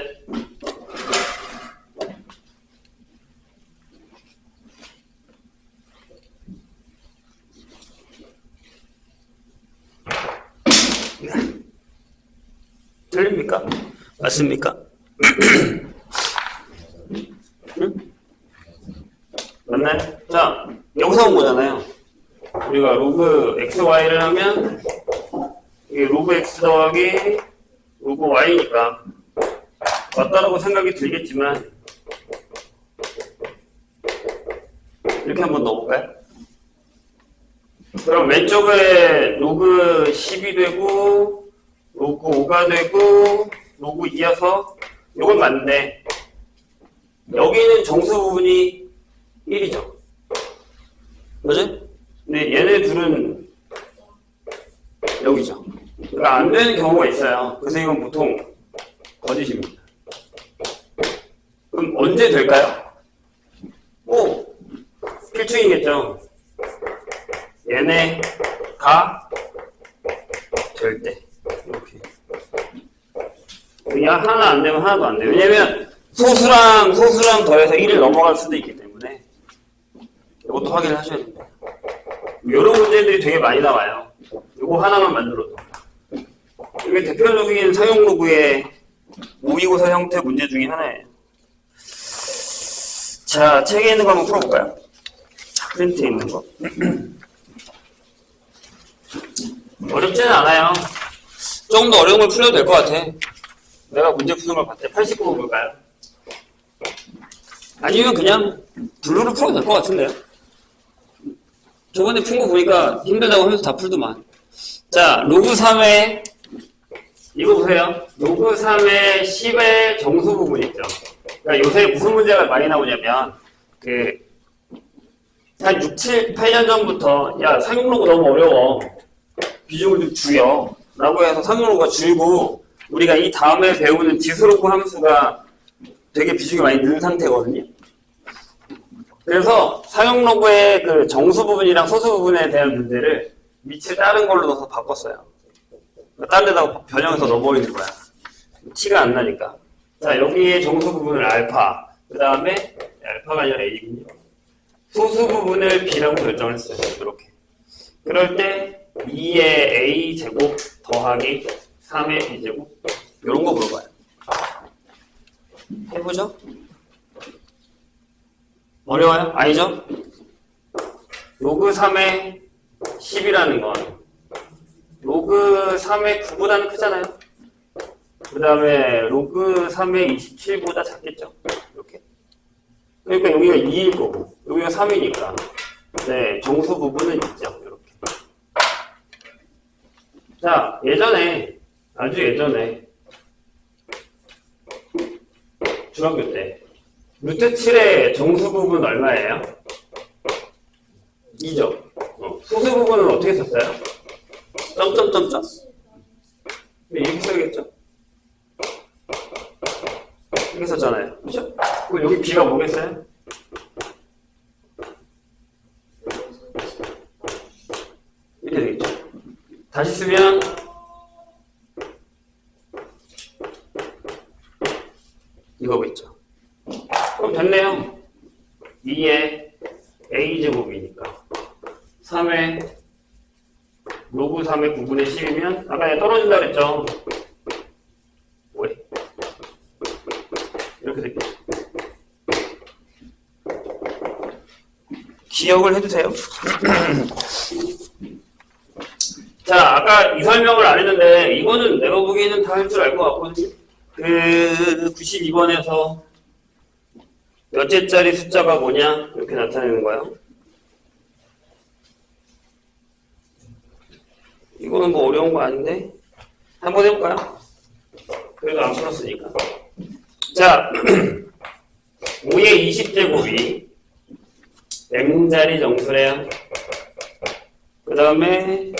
틀립니까? 맞습니까? 응? 맞나요? 자, 여기서 온 거잖아요. 우리가 로그 xy를 하면 이게 로그 x 더하기 로그 y니까 맞다라고 생각이 들겠지만 이렇게 한번 넣어볼까요? 그럼 왼쪽에 로그 10이 되고 로그 5가 되고 로그 2여서 이건 맞는데 여기는 정수 부분이 1이죠. 그죠? 근데 얘네 둘은 여기죠. 그러니까 안 되는 경우가 있어요. 그래서 이건 보통 거짓입니다. 그럼 언제 될까요? 필충이겠죠. 얘네 다 될 때. 이렇게. 그냥 하나 안 되면 하나도 안 돼요. 왜냐면 소수랑 더해서 1을 넘어갈 수도 있기 때문에 이것도 확인을 하셔야 됩니다. 이런 문제들이 되게 많이 나와요. 이거 하나만 만들어도. 이게 대표적인 사용 로그의 모의고사 형태 문제 중에 하나예요. 자, 책에 있는 거 한번 풀어볼까요? 프린트에 있는 거. 어렵지는 않아요. 조금 더 어려운 걸 풀려도 될 것 같아. 내가 문제 푸는 걸 봤대. 89번 볼까요? 아니면 그냥 블루로 풀어도 될 것 같은데요. 저번에 푼 거 보니까 힘들다고 하면서 다 풀더만. 자, 로그 3의 이거 보세요. 로그 3의 10의 정수 부분 있죠. 그러니까 요새 무슨 문제가 많이 나오냐면 한 6, 7, 8년 전부터 야, 상용 로그 너무 어려워. 비중을 좀 줄여. 라고 해서 상용 로그가 줄고 우리가 이 다음에 배우는 지수 로그 함수가 되게 비중이 많이 는 상태거든요. 그래서 사용 로그의 그 정수 부분이랑 소수 부분에 대한 문제를 밑에 다른 걸로 넣어서 바꿨어요. 다른 데다가 변형해서 넣어버리는 거야. 티가 안 나니까. 자, 여기에 정수 부분을 알파. 그 다음에 알파가 알파가 아니라 a군요. 소수 부분을 b라고 결정을 했어요. 이렇게. 그럴 때 2의 a 제곱 더하기 3의 b 제곱 이런 거 물어봐요. 해보죠. 어려워요? 아니죠? 로그 3의 10이라는 건 로그 3의 9보다는 크잖아요. 그 다음에 로그 3의 27보다 작겠죠? 이렇게. 그러니까 여기가 2일 거고 여기가 3이니까 네, 정수 부분은 있죠. 이렇게. 자, 예전에 아주 예전에 중학교 때 루트 7의 정수 부분 얼마예요? 2죠. 소수 부분은 어떻게 썼어요? 점점점점. 이렇게 써야겠죠? 이렇게 썼잖아요. 그죠? 그럼 여기 b가 뭐겠어요? 이렇게 되겠죠? 다시 쓰면 이거겠죠? 그럼 됐네요. 2의 a제곱이니까 3의 로그 3의 9분의 10이면 아까 내가 떨어진다 그랬죠? 왜? 이렇게 됐겠죠? 기억을 해두세요. 자, 아까 이 설명을 안 했는데 이거는 내가 보기에는 다 할 줄 알 것 같거든요. 그 92번에서 몇째짜리 숫자가 뭐냐 이렇게 나타내는 거예요. 이거는 뭐 어려운 거 아닌데 한번 해볼까요? 그래도 안 풀었으니까. 자, 5의 20제곱이 n자리 정수래요. 그 다음에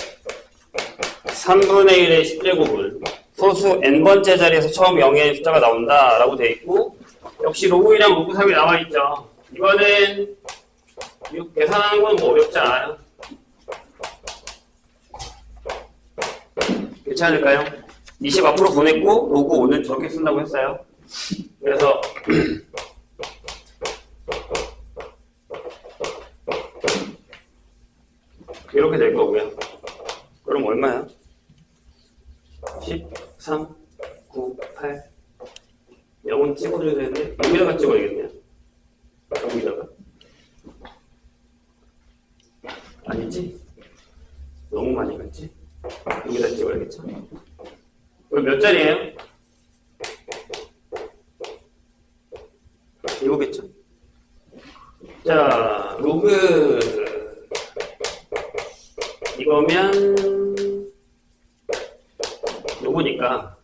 3분의 1의 10제곱은 소수 n번째 자리에서 처음 0의 숫자가 나온다 라고 되어 있고, 역시 로그 1이랑 로그 3이 나와 있죠. 이거는 이거 계산하는 건 뭐 어렵지 않아요. 괜찮을까요? 20 앞으로 보냈고 로그 5는 저렇게 쓴다고 했어요. 그래서 이렇게 될 거고요. 그럼 얼마야? 13, 9, 8 0은 찍어줘야 되는데 여기다가 찍어야겠네요. 여기다가 아니지? 너무 많이 갔지? 여기다 찍어야겠죠? 그럼 몇 자리예요? 이거겠죠? 자, 로그 이거면 요거니까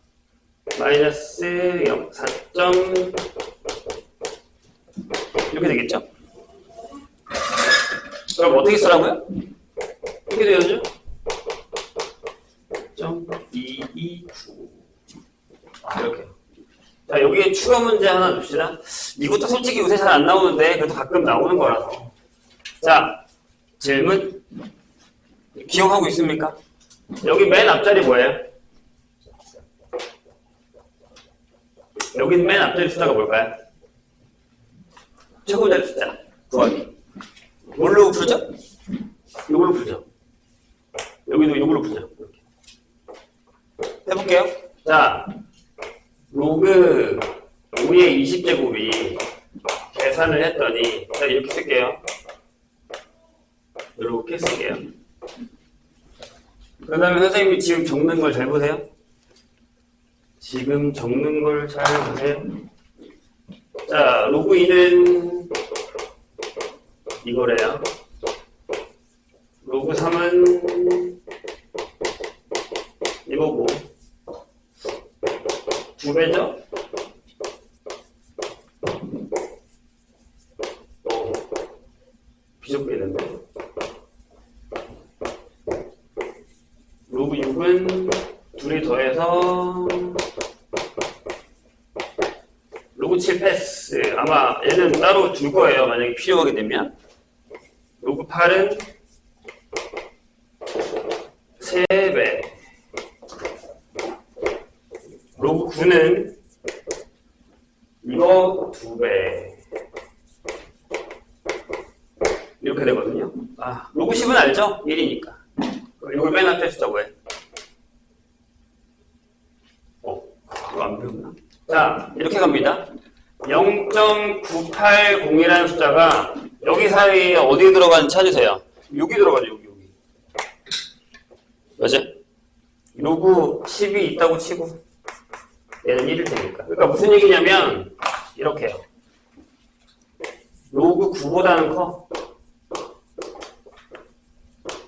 마이너스 0, 4점 이렇게 되겠죠? 그럼 어떻게 쓰라고요? 이렇게 되어야죠? 229 이렇게. 자, 여기에 추가 문제 하나 줍시다. 이것도 솔직히 요새 잘 안 나오는데 그래도 가끔 나오는 거라서. 자, 질문 기억하고 있습니까? 여기 맨 앞자리 뭐예요? 여기 맨 앞자리 숫자가 뭘까요? 최고자리 숫자 구하기. 뭘로 풀죠? 이걸로 풀죠. 여기도 이걸로 풀죠. 이렇게. 해볼게요. 자, 로그 5의 20제곱이 계산을 했더니, 자, 이렇게 쓸게요. 이렇게 쓸게요. 그 다음에 선생님이 지금 적는 걸 잘 보세요. 지금 적는 걸 잘 보세요. 자, 로그 2는 이거래요. 로그 3은 이거고 2배죠? 비좁게는데 로그 6은 둘이 더해서 로그 7 패스. 아마 얘는 따로 줄 거예요. 만약에 필요하게 되면. 로그 8은 3배. 로그 9는 이거 2배. 이렇게 되거든요. 아, 로그 10은 알죠? 1이니까. 이걸 맨 앞에 숫자 뭐예요? 이거 안 배웠나? 자, 이렇게 갑니다. 0.980이라는 숫자가 여기 사이에 어디에 들어가는지 찾으세요. 여기 들어가죠, 여기. 맞지? 로그 10이 있다고 치고 얘는 1일 테니까. 그러니까 무슨 얘기냐면 이렇게요. 로그 9보다는 커.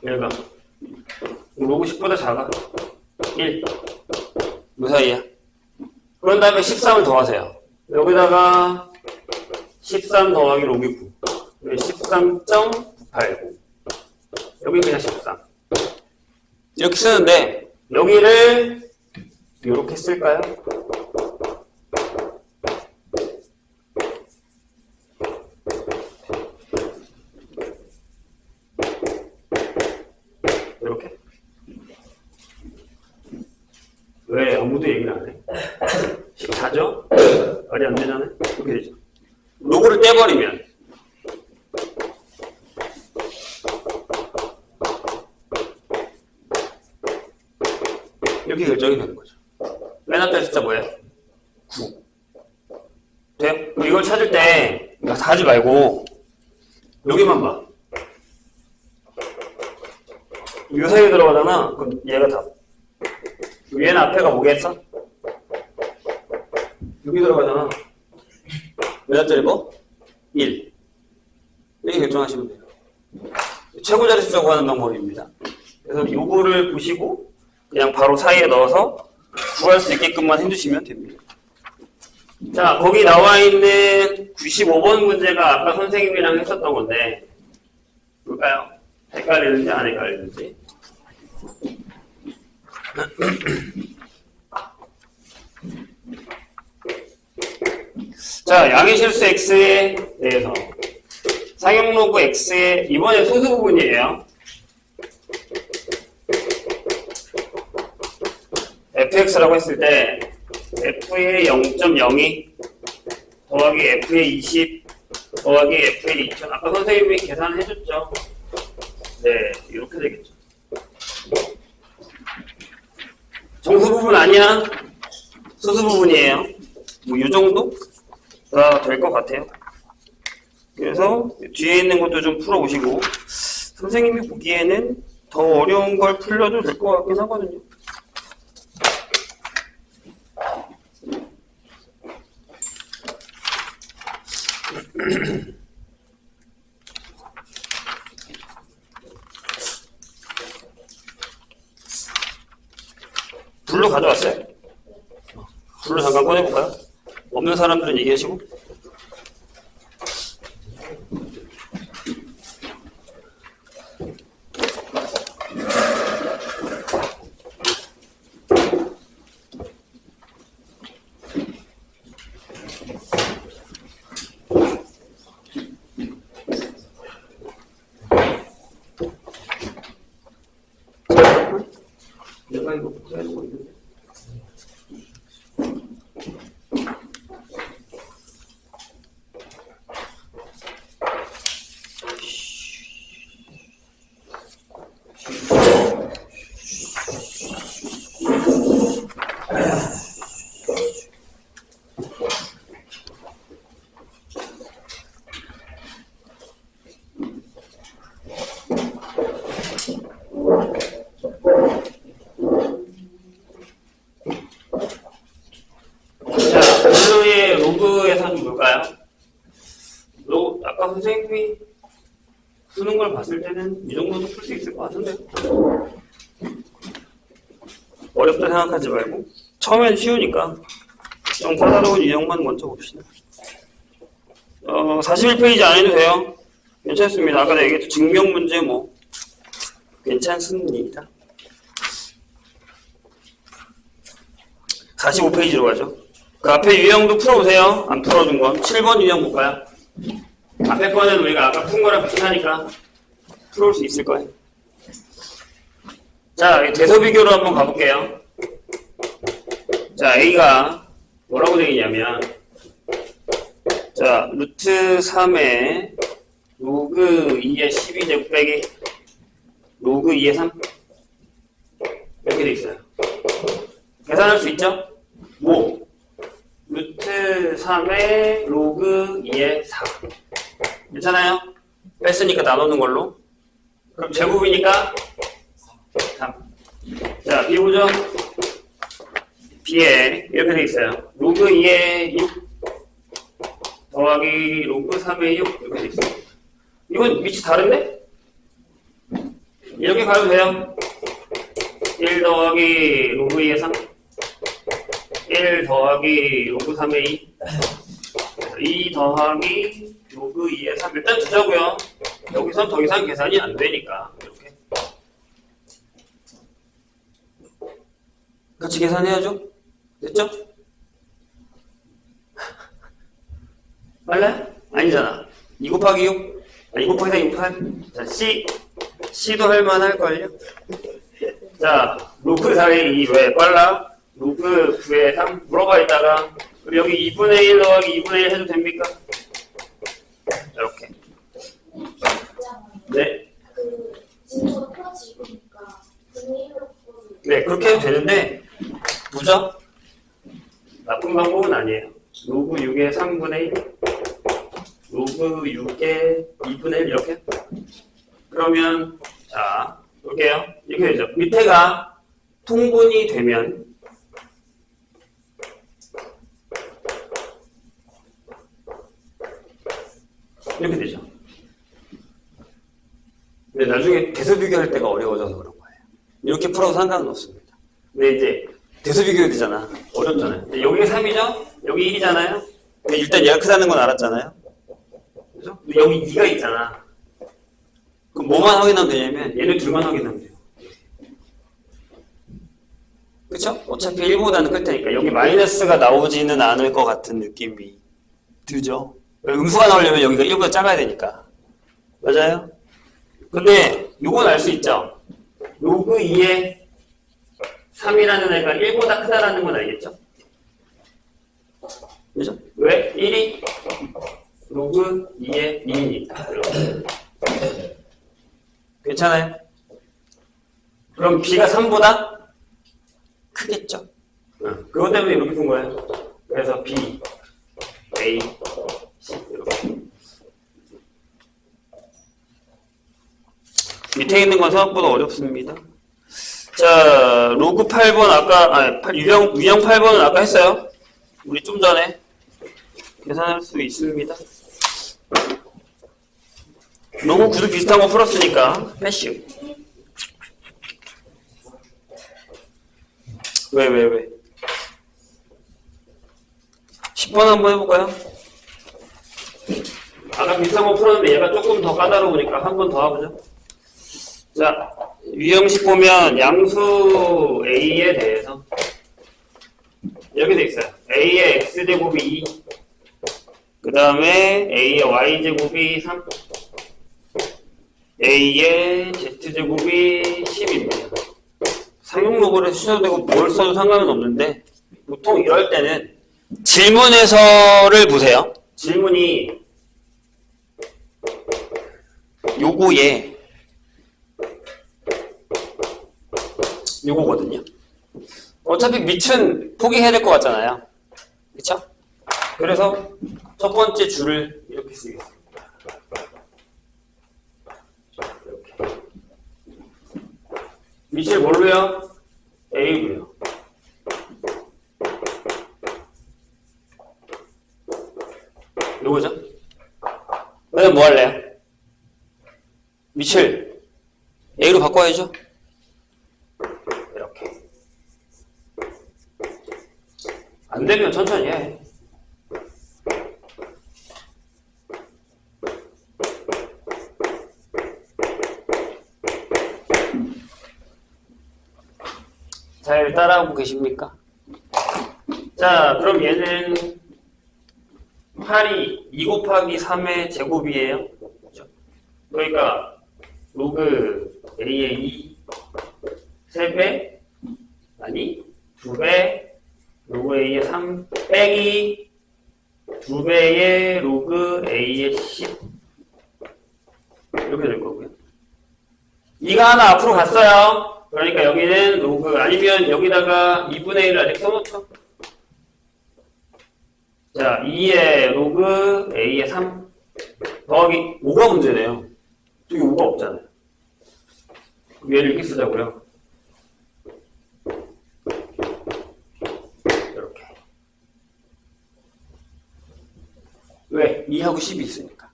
얘가 로그 10보다 작아. 1. 그 사이야. 그런 다음에 13을 더하세요. 여기다가 13 더하기 로그 9. 13.980. 여기 그냥 13. 이렇게 쓰는데 여기를 이렇게 쓸까요? 이렇게? 왜 아무도 얘기를 안 해? 14죠? 말이 안 되잖아요? 이렇게 되죠. 로고를 떼버리면 이렇게 결정이 되는 거죠. 맨 앞에 숫자 뭐예요? 9. 돼요? 그럼 이걸 찾을 때 다 하지 말고 여기만 봐. 이 사이에 들어가잖아. 그럼 얘가 답. 얘는 앞에가 뭐겠어? 여기 들어가잖아. 몇 앞짜리 뭐? 1. 이렇게 결정하시면 돼요. 최고 자리 숫자 구하는 방법입니다. 그래서 요거를 보시고 그냥 바로 사이에 넣어서 구할 수 있게끔만 해주시면 됩니다. 자, 거기 나와 있는 95번 문제가 아까 선생님이랑 했었던 건데 볼까요? 헷갈리는지 안 헷갈리는지. 자, 양의 실수 x에 대해서 상용 로그 x의 이번에 소수 부분이에요. fx라고 했을 때 f의 0.02 더하기 f의 20 더하기 f의 2000 아까 선생님이 계산해줬죠. 네, 이렇게 되겠죠. 정수 부분 아니야? 소수 부분이에요. 뭐 이 정도가 될 것 같아요. 그래서 뒤에 있는 것도 좀 풀어보시고 선생님이 보기에는 더 어려운 걸 풀려도 될 것 같긴 하거든요. 불로 가져왔어요? 불로 잠깐 꺼내볼까요? 없는 사람들은 얘기하시고. 내가 이거 해놓고 있는데. 로그에서 좀 볼까요? 아까 선생님이 푸는 걸 봤을 때는 이 정도도 풀 수 있을 것 같은데 어렵다 생각하지 말고 처음엔 쉬우니까 좀 까다로운 유형만 먼저 봅시다. 41페이지 안 해도 돼요. 괜찮습니다. 아까 내가 얘기했던 증명 문제 뭐 괜찮습니다. 45페이지로 가죠. 그 앞에 유형도 풀어보세요. 안 풀어준 건. 7번 유형 볼까요? 앞에 거는 우리가 아까 푼 거랑 비슷하니까 풀어올 수 있을 거예요. 자, 대서 비교로 한번 가볼게요. 자, A가 뭐라고 되어 있냐면, 자, 루트 3의 로그 2의 12제곱 빼기 로그 2의 3 이렇게 돼 있어요. 계산할 수 있죠? 뭐? 루트 3의 로그 2의 4 괜찮아요? 뺐으니까 나누는 걸로. 그럼 제곱이니까 3. 자, B 보죠? B에 이렇게 돼 있어요. 로그 2의 6 더하기 로그 3의 6 이렇게 돼 있어요. 이건 위치 다른데? 이렇게 가도 돼요. 1 더하기 로그 2의 3 1 더하기 로그 3의 2 2 더하기 로그 2의 3 일단 두자고요. 여기선 더 이상 계산이 안 되니까 이렇게 같이 계산해야죠. 됐죠? 맞나요? 아니잖아. 2 곱하기 6 2 곱하기 4 2 곱하기 8 자, C도 할만할걸요? 자, 로그 4의 2 왜 빨라? 로그 9의 3 물어봐 있다가 여기 2분의 1 더하기 2분의 1 해도 됩니까? 이렇게 네.
진수가 풀어지니까 분의 1로 풀어지고
네, 그렇게 해도 되는데 부죠? 나쁜 방법은 아니에요. 로그 6의 3분의 1 로그 6의 2분의 1 이렇게 그러면 자 볼게요. 이렇게 되죠. 밑에가 통분이 되면 이렇게 되죠. 근데 나중에 대수 비교할 때가 어려워져서 그런 거예요. 이렇게 풀어도 상관은 없습니다. 근데 이제 대수 비교해야 되잖아. 어렵잖아요. 근데 여기가 3이죠? 여기 1이잖아요? 근데 일단 얘가 크다는 건 알았잖아요? 그죠? 근데 여기 2가 있잖아. 그럼 뭐만 확인하면 되냐면 얘네 둘만 확인하면 돼요. 그쵸? 어차피 1보다는 클 테니까 여기 마이너스가 나오지는 않을 것 같은 느낌이 들죠? 음수가 나오려면 여기가 1보다 작아야 되니까. 맞아요? 근데 요건 알 수 있죠? 로그 2의 3이라는 애가 1보다 크다라는 건 알겠죠? 그죠? 왜? 1이 로그 2의 2니까. 괜찮아요? 그럼 B가 3보다 크겠죠? 그것 때문에 이렇게 푼 거예요. 그래서 B, A, C 이렇게. 밑에 있는 건 생각보다 어렵습니다. 자, 로그 8번 아까 유형 8번은 아까 했어요. 우리 좀 전에 계산할 수 있습니다. 너무 구두 비슷한 거 풀었으니까 패시브. 왜? 10번 한번 해볼까요? 아까 비슷한 거 풀었는데 얘가 조금 더 까다로우니까 한 번 더 해보죠. 자, 유형식 보면 양수 A에 대해서 이렇게 돼 있어요. A의 X제곱이 2, 그 다음에 A의 Y제곱이 3, A의 Z제곱이 10입니다. 상용 로그를 쓰셔도 되고 뭘 써도 상관은 없는데 보통 이럴 때는 질문에서를 보세요. 질문이 요거에 요거거든요. 어차피 밑은 포기해야 될 것 같잖아요. 그쵸? 그래서 첫 번째 줄을 이렇게 쓰겠습니다. 이렇게. 밑을 뭘로요? A고요. 요거죠? 그다음 뭐 할래요? 밑을 A로 바꿔야죠? 이렇게. 안 되면 천천히 해. 잘 따라하고 계십니까? 자, 그럼 얘는 8이 2 곱하기 3의 제곱이에요. 그렇죠? 그러니까 로그 A의 2 3배 아니 2배 로그 A의 3 빼기 2배의 로그 A의 10 이렇게 될 거고요. 2가 하나 앞으로 갔어요. 그러니까 여기는 로그, 아니면 여기다가 2분의 1을 아직 써놓죠. 자, 2의 로그 A의 3 더하기 5가 문제네요. 저기 5가 없잖아요. 그럼 얘를 이렇게 쓰자고요. 이렇게. 왜? 2하고 10이 있으니까.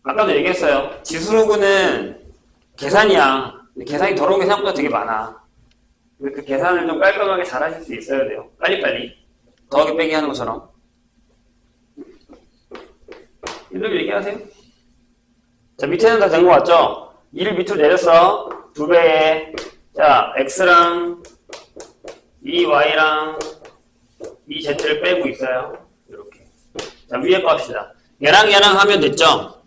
아까도 얘기했어요. 지수로그는 계산이야. 근데 계산이 더러운 게 생각보다 되게 많아. 그 계산을 좀 깔끔하게 잘 하실 수 있어야 돼요. 빨리빨리. 더하기 빼기 하는 것처럼. 이들 얘기하세요. 자, 밑에는 다 된 거 같죠? 2를 밑으로 내렸어. 2배에. 자, x랑 이 y랑 이 z를 빼고 있어요. 이렇게. 자, 위에 거 합시다. 얘랑 하면 됐죠?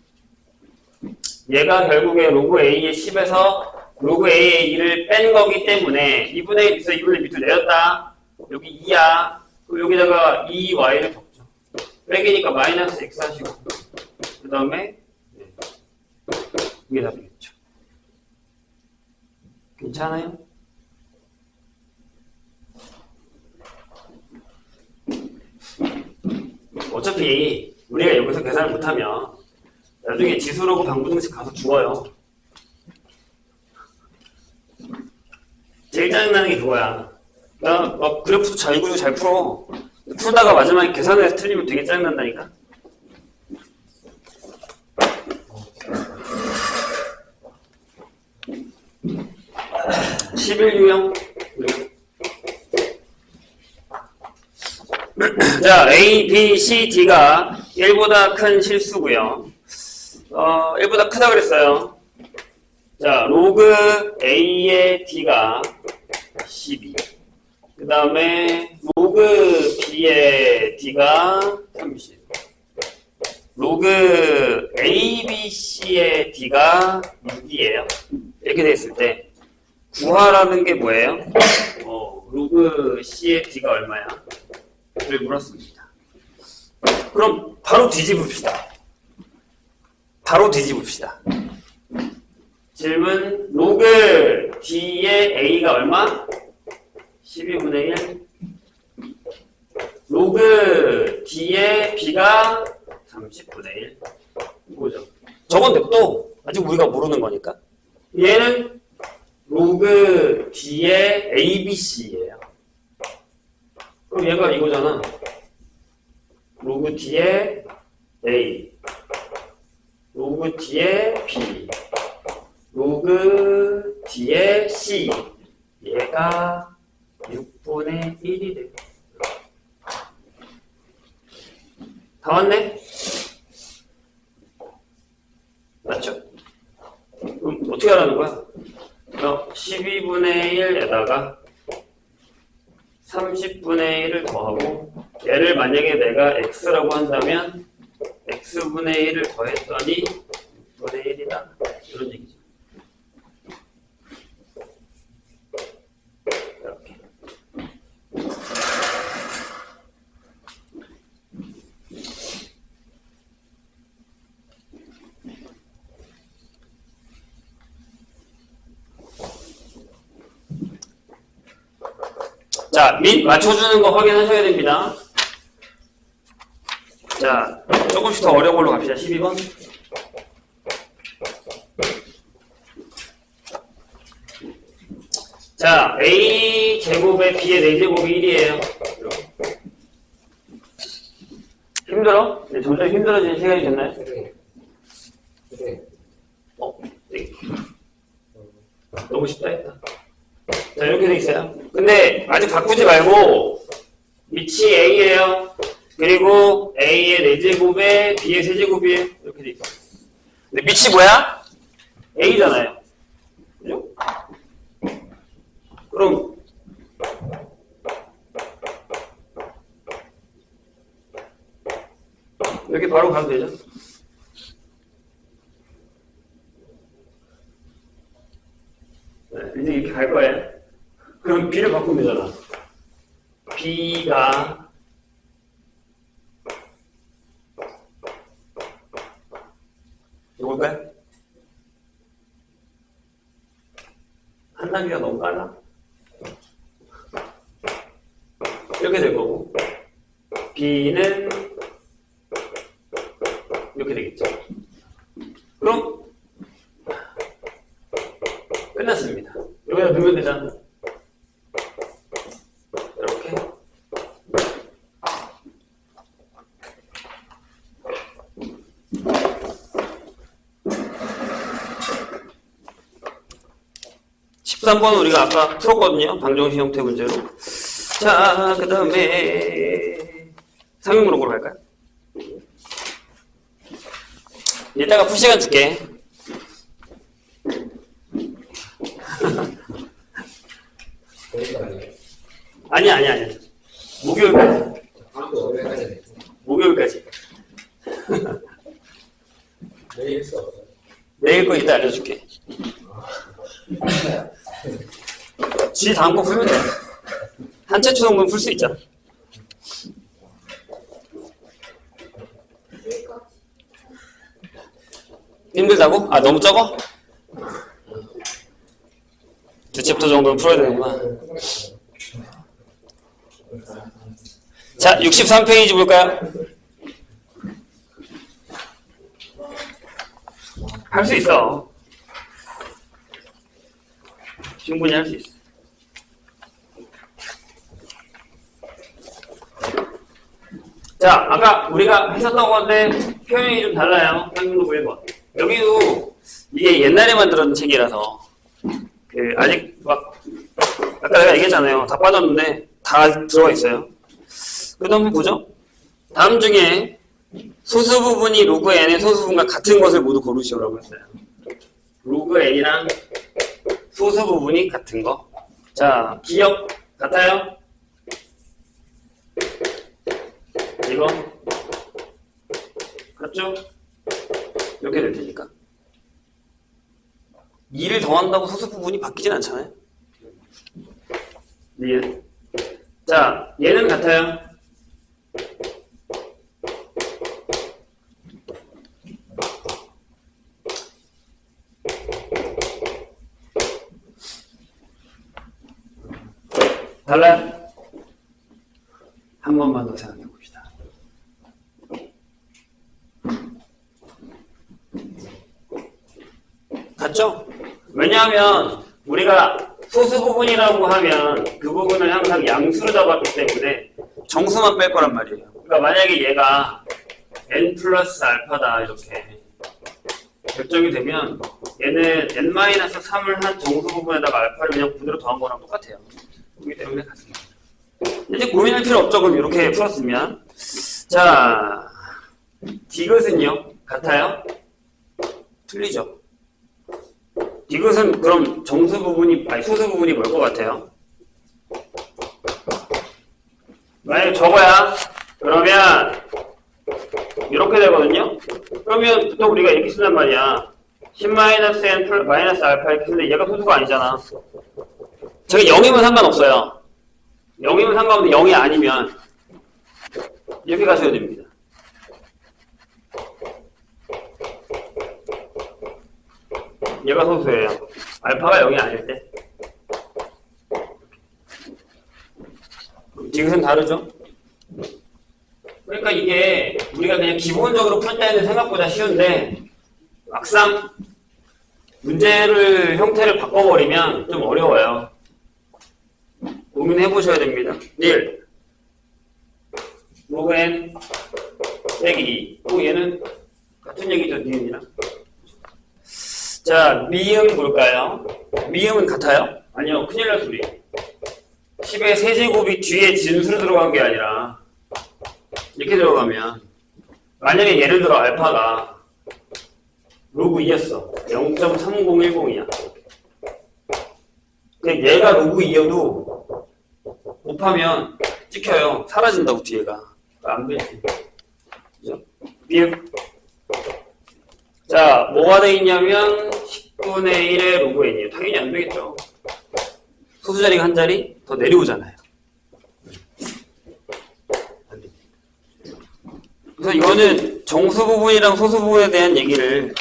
얘가 결국에 로그 a의 10에서 로그 a의 2를 뺀 거기 때문에 2분의 1에서 2분의 1 밑으로 내렸다. 여기 2야. 그럼 여기다가 2y를 적죠. 빼기니까 마이너스 x 하시고 그 다음에 이게 답이겠죠. 괜찮아요? 어차피 우리가 여기서 계산을 못하면 나중에 지수로고 방부등식 가서 죽어요. 제일 짜증나는 게 그거야. 나 막 그래프 잘 그리고 잘 풀어. 풀다가 마지막에 계산해서 틀리면 되게 짜증난다니까. 아, 11유형. 자, A, B, C, D가 1보다 큰 실수고요. 1보다 크다 그랬어요. 자, 로그 A의 D가 12. 그 다음에 로그 B의 D가 30. 로그 ABC의 D가 6이에요. 이렇게 됐을 때 구하라는 게 뭐예요? 로그 C의 D가 얼마야? 를 물었습니다. 그럼 바로 뒤집읍시다. 질문, 로그 D의 A가 얼마? 12분의 1. 로그 D의 B가 30분의 1. 이거죠. 저건 냅둬. 아직 우리가 모르는 거니까. 얘는 로그 D의 ABC예요. 그럼 얘가 이거잖아. 로그 D의 A, 로그 D의 B, 로그 D의 C. 얘가 6분의 1이 돼요. 다 왔네? 맞죠? 그럼 어떻게 하라는 거야? 12분의 1에다가 30분의 1을 더하고 얘를 만약에 내가 x라고 한다면 x분의 1을 더했더니 6분의 1이다. 이런 얘기죠. 이렇게. 자, 밑 맞춰주는 거 확인하셔야 됩니다. 자, 조금씩 더 어려운 걸로 갑시다. 12번. 자, A 제곱에 B의 4제곱이 1이에요. 힘들어? 네, 점점 힘들어지는 시간이 됐나요?
네.
네. 너무 쉽다 했다. 자, 이렇게 돼 있어요. 근데 아직 바꾸지 말고 밑이 A예요. 그리고 A의 4제곱에 B의 3제곱이에요. 이렇게 돼 있어. 근데 밑이 뭐야? A잖아요. 그죠? 그럼 이렇게 바로 가면 되죠? 네, 이제 이렇게 갈 거예요. 그럼 B를 바꾸면 되잖아. B가 이걸까요? 까나? 이렇게 될 거고 B는 이렇게 되겠죠. 그럼 끝났습니다. 여기다 넣으면 되잖아. 이렇게. (13번) 우리가 아까 풀었거든요. 방정식 형태 문제로. 자, 그 다음에 상용문으로 갈까요? 이따가 풀 시간 줄게. 아니야. 목요일까지. 목요일까지. 내일 거 이따 알려줄게. 지 다음 거 풀면 돼. 한 채 정도는 풀 수 있잖아. 힘들다고? 아, 너무 적어? 두 챕터 정도는 풀어야 되는구나. 자, 63페이지 볼까요? 할 수 있어. 충분히 할 수 있어. 자, 아까 우리가 했었던 건데 표현이 좀 달라요. 한국어 1번. 여기도 이게 옛날에 만들었던 책이라서 아직 막 아까 내가 얘기했잖아요. 다 빠졌는데 다 들어가 있어요. 그 다음 보죠. 다음 중에 소수 부분이 로그 n의 소수 부분과 같은 것을 모두 고르시오라고 했어요. 로그 n이랑 소수 부분이 같은 거. 자, 기억 같아요? 이거 같죠? 이렇게 될 테니까 2를 더한다고 소수 부분이 바뀌진 않잖아요. 네. 자, 얘는 같아요. 달라요? 한 번만 더 생각해 봅시다. 같죠? 왜냐하면 우리가 소수 부분이라고 하면 그 부분을 항상 양수로 잡았기 때문에 정수만 뺄 거란 말이에요. 그러니까 만약에 얘가 n 플러스 알파다 이렇게 결정이 되면 얘는 n-3을 한 정수 부분에다가 알파를 그냥 그대로 더한 거랑 똑같아요. 그렇기 때문에 같습니다. 이제 고민할 필요 없죠. 그럼 이렇게 풀었으면. 자, 디귿은요? 같아요? 틀리죠? 디귿은 그럼 정수 부분이, 아니 소수 부분이 뭘 것 같아요? 만약에 저거야? 그러면 이렇게 되거든요? 그러면 또 우리가 이렇게 쓴단 말이야. 10-n 마이너스 알파 이렇게 쓰는데 얘가 소수가 아니잖아. 저게 0이면 상관없어요. 0이면 상관없는데 0이 아니면 이렇게 가셔야 됩니다. 얘가 소수예요. 알파가 0이 아닐 때. 디귿은 다르죠? 그러니까 이게 우리가 그냥 기본적으로 풀 때는 생각보다 쉬운데 막상 문제를 형태를 바꿔버리면 좀 어려워요. 고민해 보셔야 됩니다. 1 로그 n 빼기 2. 또 얘는 같은 얘기죠. 니은이랑. 자, 미음 볼까요? 미음은 같아요? 아니요. 큰일 날 소리. 10의 세제곱이 뒤에 진수로 들어간 게 아니라 이렇게 들어가면 만약에 예를 들어 알파가 로그 2였어. 0.3010이야. 얘가 로그 2여도 곱하면 찍혀요. 사라진다고 뒤에가. 안 되지. 그죠? 비읍. 자, 뭐가 돼 있냐면 10분의 1의 로그 n이에요. 당연히 안 되겠죠. 소수 자리가 한 자리 더 내려오잖아요. 안 됩니다. 그래서 이거는 정수 부분이랑 소수 부분에 대한 얘기를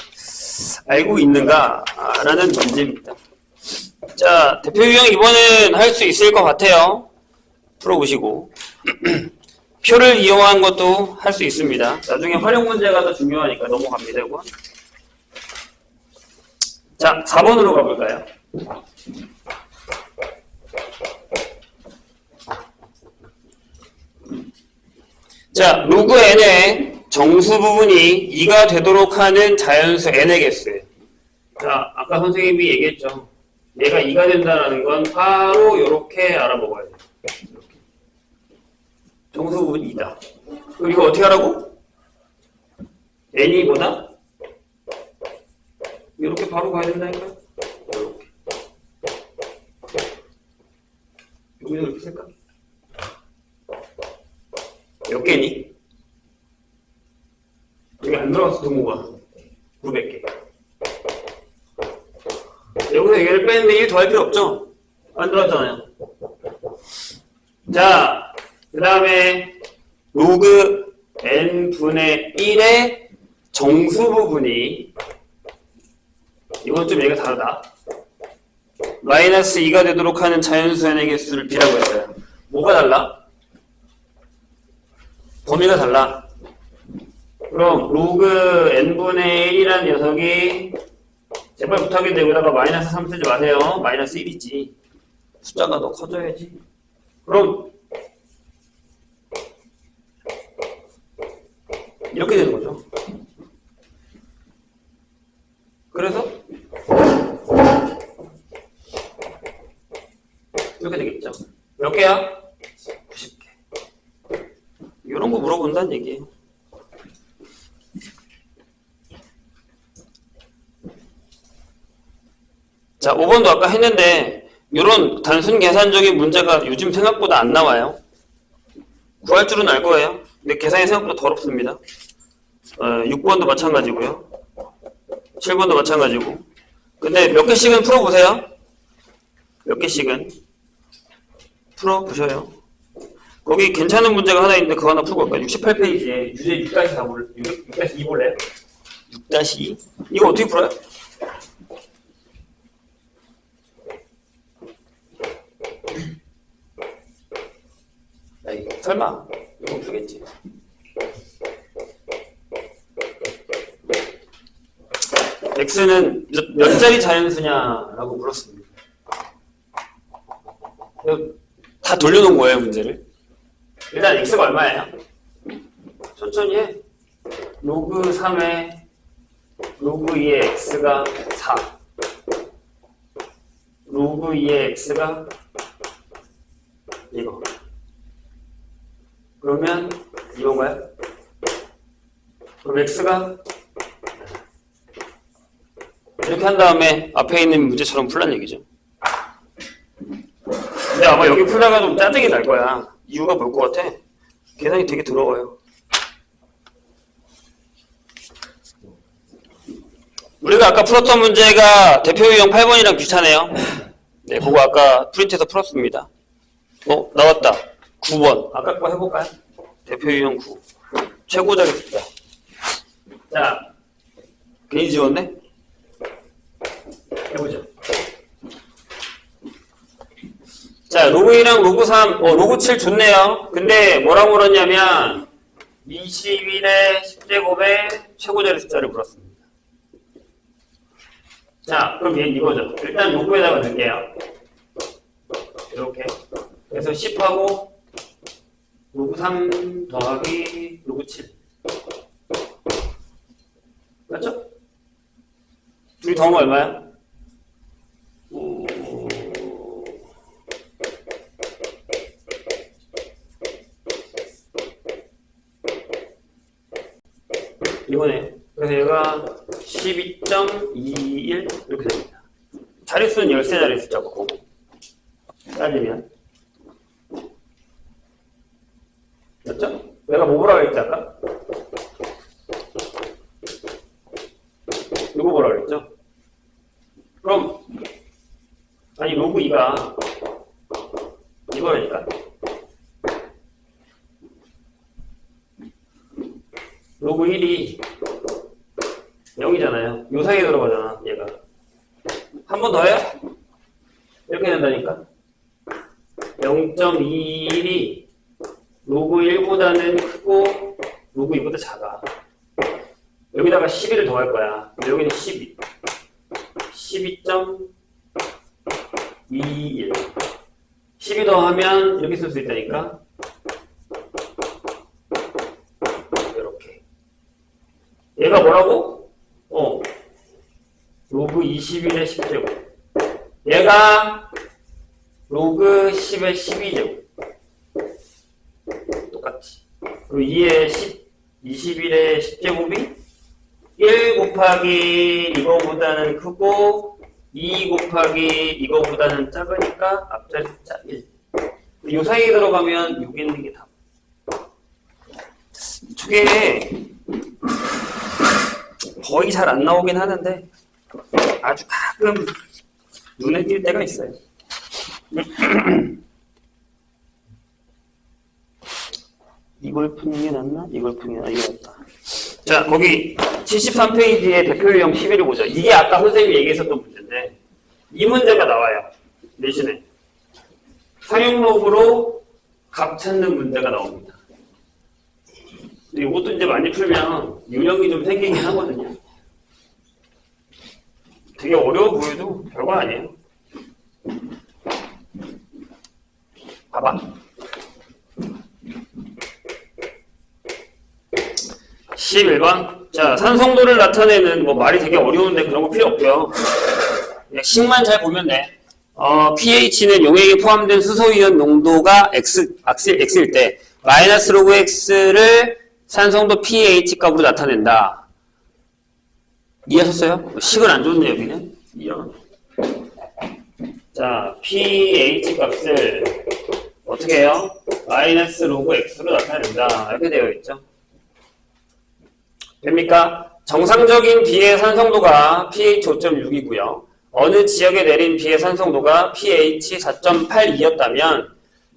알고 있는가라는 문제입니다. 자, 대표 유형 이번엔 할 수 있을 것 같아요. 풀어보시고. 표를 이용한 것도 할 수 있습니다. 나중에 활용 문제가 더 중요하니까 넘어갑니다, 이거. 자, 4번으로 가볼까요? 자, 로그 n의 정수 부분이 2가 되도록 하는 자연수 n의 개수예요. 자, 아까 선생님이 얘기했죠. 얘가 2가 된다는 건 바로 이렇게 알아먹어야 돼요. 이렇게. 정수 부분 2다. 그럼 이거 어떻게 하라고? n이 뭐다? 이렇게 바로 가야 된다니까요? 이렇게. 여기서 이렇게 쓸까? 몇 개니? 여기 안 들어갔어, 등호가. 900개. 여기서 얘를 빼는데 1 더할 필요 없죠? 안 들어갔잖아요. 자, 그 다음에 로그 n분의 1의 정수 부분이, 이건 좀 얘가 다르다. 마이너스 2가 되도록 하는 자연수 n의 개수를 b라고 했어요. 뭐가 달라? 범위가 달라. 그럼 로그 n분의 1이라는 녀석이, 제발 부탁인데 여기다가 마이너스 3 쓰지 마세요. 마이너스 1이지. 숫자가 더 커져야지. 그럼 이렇게 되는 거죠. 그래서 이렇게 되겠죠. 몇 개야? 90개. 이런 거 물어본다는 얘기예요. 자, 5번도 아까 했는데 이런 단순 계산적인 문제가 요즘 생각보다 안 나와요. 구할 줄은 알 거예요. 근데 계산이 생각보다 더럽습니다. 6번도 마찬가지고요. 7번도 마찬가지고. 근데 몇 개씩은 풀어보세요. 몇 개씩은 풀어보셔요. 거기 괜찮은 문제가 하나 있는데 그거 하나 풀고 갈까요? 68페이지에 유제 6-2 볼래요? 6-2? 이거 어떻게 풀어요? 에이, 설마 이거 못 풀겠지. x는 몇 자리 자연수냐라고 물었습니다. 다 돌려놓은 거예요, 문제를. 일단 x가 얼마예요? 천천히 해. 로그 3에 로그 2의 x가 4. 로그 2의 x가 이거. 그러면 이건가요? 그럼 x가 이렇게 한 다음에 앞에 있는 문제처럼 풀란 얘기죠. 근데 아마 여기 풀다가 좀 짜증이 날 거야. 이유가 뭘 것 같아? 계산이 되게 더러워요. 우리가 아까 풀었던 문제가 대표 유형 8번이랑 비슷하네요. 네, 그거 아까 프린트해서 풀었습니다. 나왔다. 9번. 아까 거 해볼까요? 대표 유형 9. 최고작의 숫자. 자, 괜히 지웠네? 해보죠. 자, 로그 2랑 로그 3, 로그 7 좋네요. 근데 뭐라고 물었냐면 21의 10제곱의 최고자리 숫자를 물었습니다. 자, 그럼 얘는 이거죠. 일단 로그에다가 넣을게요. 이렇게. 그래서 10하고 로그 3 더하기 로그 7. 맞죠? 둘이 더하면 얼마야? 이거네. 그래서 얘가 12.21 이렇게 됩니다. 자릿수는 13자리 숫자고 따지면 맞죠? 내가 뭐 보라고 했지 아까? 이거 보라고 그랬죠? 그럼 아니 로그 2가 이거라니까. 로그 1이 0이잖아요. 요 사이에 들어가잖아, 얘가. 한 번 더 해요? 된다니까? 0.21이 로그 1보다는 크고 로그 2보다 작아. 여기다가 12를 더할 거야. 여기는 12. 12.21. 12 더하면 이렇게 쓸 수 있다니까? 이렇게. 얘가 뭐라고? 로그 21의 10제곱. 얘가 로그 10의 12제곱. 똑같지. 그리고 2의 10, 21의 10제곱이 1 곱하기 이거보다는 크고 2 곱하기 이거보다는 작으니까 앞자리 숫자 1. 요 사이에 들어가면 여기 있는 게 답. 저게 거의 잘 안 나오긴 하는데 아주 가끔 눈에 띌 때가 있어요. 이걸 푸는 게 낫나? 이걸 푸는 게 낫나? 이거 낫다. 자, 거기 73페이지에 대표 유형 11을 보죠. 이게 아까 선생님이 얘기했었던 문제인데 이 문제가 나와요. 대신에 상용록으로 값 찾는 문제가 나옵니다. 이것도 이제 많이 풀면 유형이 좀 생기긴 하거든요. 되게 어려워 보여도 별거 아니에요. 봐봐. 11번. 자, 산성도를 나타내는 뭐 말이 되게 어려운데 그런 거 필요 없고요. 그냥 식만 잘 보면 돼. pH는 용액에 포함된 수소이온 농도가 X일 때 마이너스 로그 X를 산성도 pH 값으로 나타낸다. 이해하셨어요? 식은 안 좋네 여기는. 이런. 자, pH 값을 어떻게 해요? 마이너스 로그 X로 나타낸다. 이렇게 되어 있죠. 됩니까? 정상적인 비의 산성도가 pH 5.6이고요. 어느 지역에 내린 비의 산성도가 pH 4.82였다면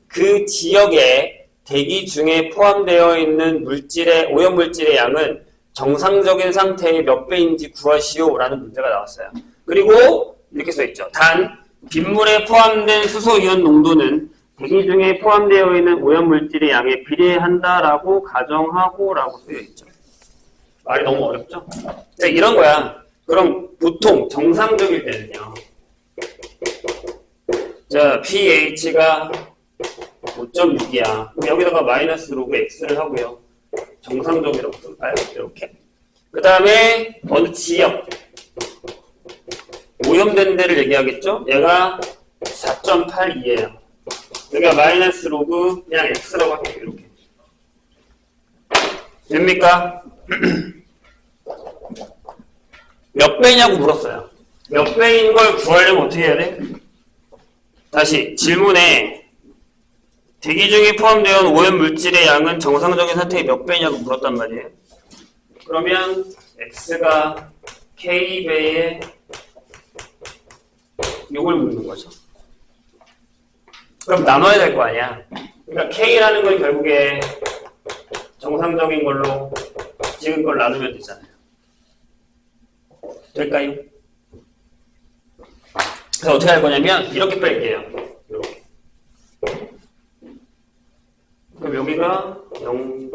그 지역에 대기 중에 포함되어 있는 물질의 오염물질의 양은 정상적인 상태의 몇 배인지 구하시오라는 문제가 나왔어요. 그리고 이렇게 써있죠. 단 빗물에 포함된 수소이온 농도는 대기 중에 포함되어 있는 오염물질의 양에 비례한다라고 가정하고 라고 쓰여있죠. 말이 너무 어렵죠? 자, 이런 거야. 그럼 보통 정상적일 때는요. 자, pH가 5.6이야. 여기다가 마이너스 로그 X를 하고요. 정상적이라고 쓸까요? 이렇게. 그 다음에 어느 지역. 오염된 데를 얘기하겠죠? 얘가 4.82예요. 여기가 마이너스 로그 그냥 X라고 할게요. 이렇게. 됩니까? 몇 배냐고 물었어요. 몇 배인 걸 구하려면 어떻게 해야 돼? 다시 질문에 대기 중에 포함되어 있는 오염 물질의 양은 정상적인 상태의 몇 배냐고 물었단 말이에요. 그러면 X가 K배의 요걸 묻는 거죠. 그럼 나눠야 될 거 아니야. 그러니까 K라는 건 결국에 정상적인 걸로 지금 걸 나누면 되잖아요. 될까요? 그래서 어떻게 할 거냐면 이렇게 뺄게요. 이렇게. 그럼 여기가 0.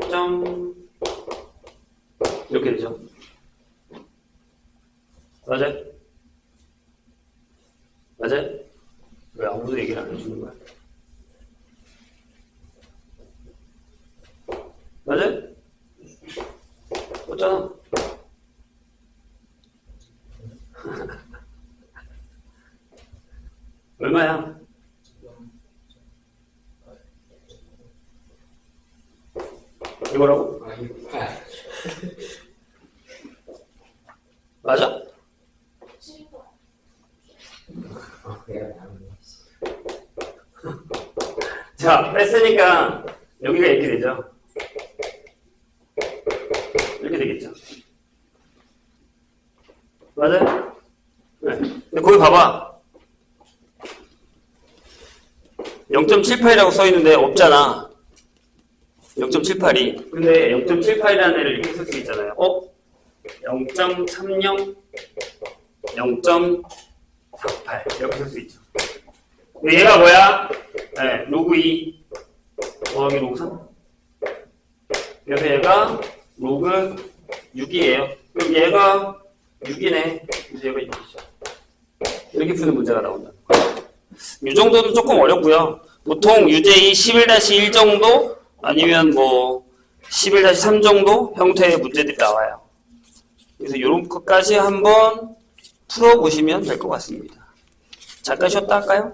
이렇게 되죠. 맞아요? 맞아요? 왜 아무도 얘기를 안 해주는 거야? 맞아요? 맞잖아. 얼마야? 이거라고? 맞아? 자, 뺐으니까 여기가 이렇게 되죠. 이렇게 되겠죠. 맞아요? 네. 근데 거기 봐봐. 0.78이라고 써있는데 없잖아. 0.78이. 근데 0.78이라는 애를 이렇게 쓸 수 있잖아요. 0.30, 0.48 이렇게 쓸 수 있죠. 얘가 뭐야? 네, 로그 2 더하기 로그 3. 그래서 얘가 로그 6이에요. 그럼 얘가 6이네. 그래서 얘가 6이죠. 이렇게 푸는 문제가 나온다. 이 정도는 조금 어렵고요. 보통 UJ 11-1 정도 아니면 뭐 11-3 정도 형태의 문제들이 나와요. 그래서 이런 것까지 한번 풀어보시면 될 것 같습니다. 잠깐 쉬었다 할까요?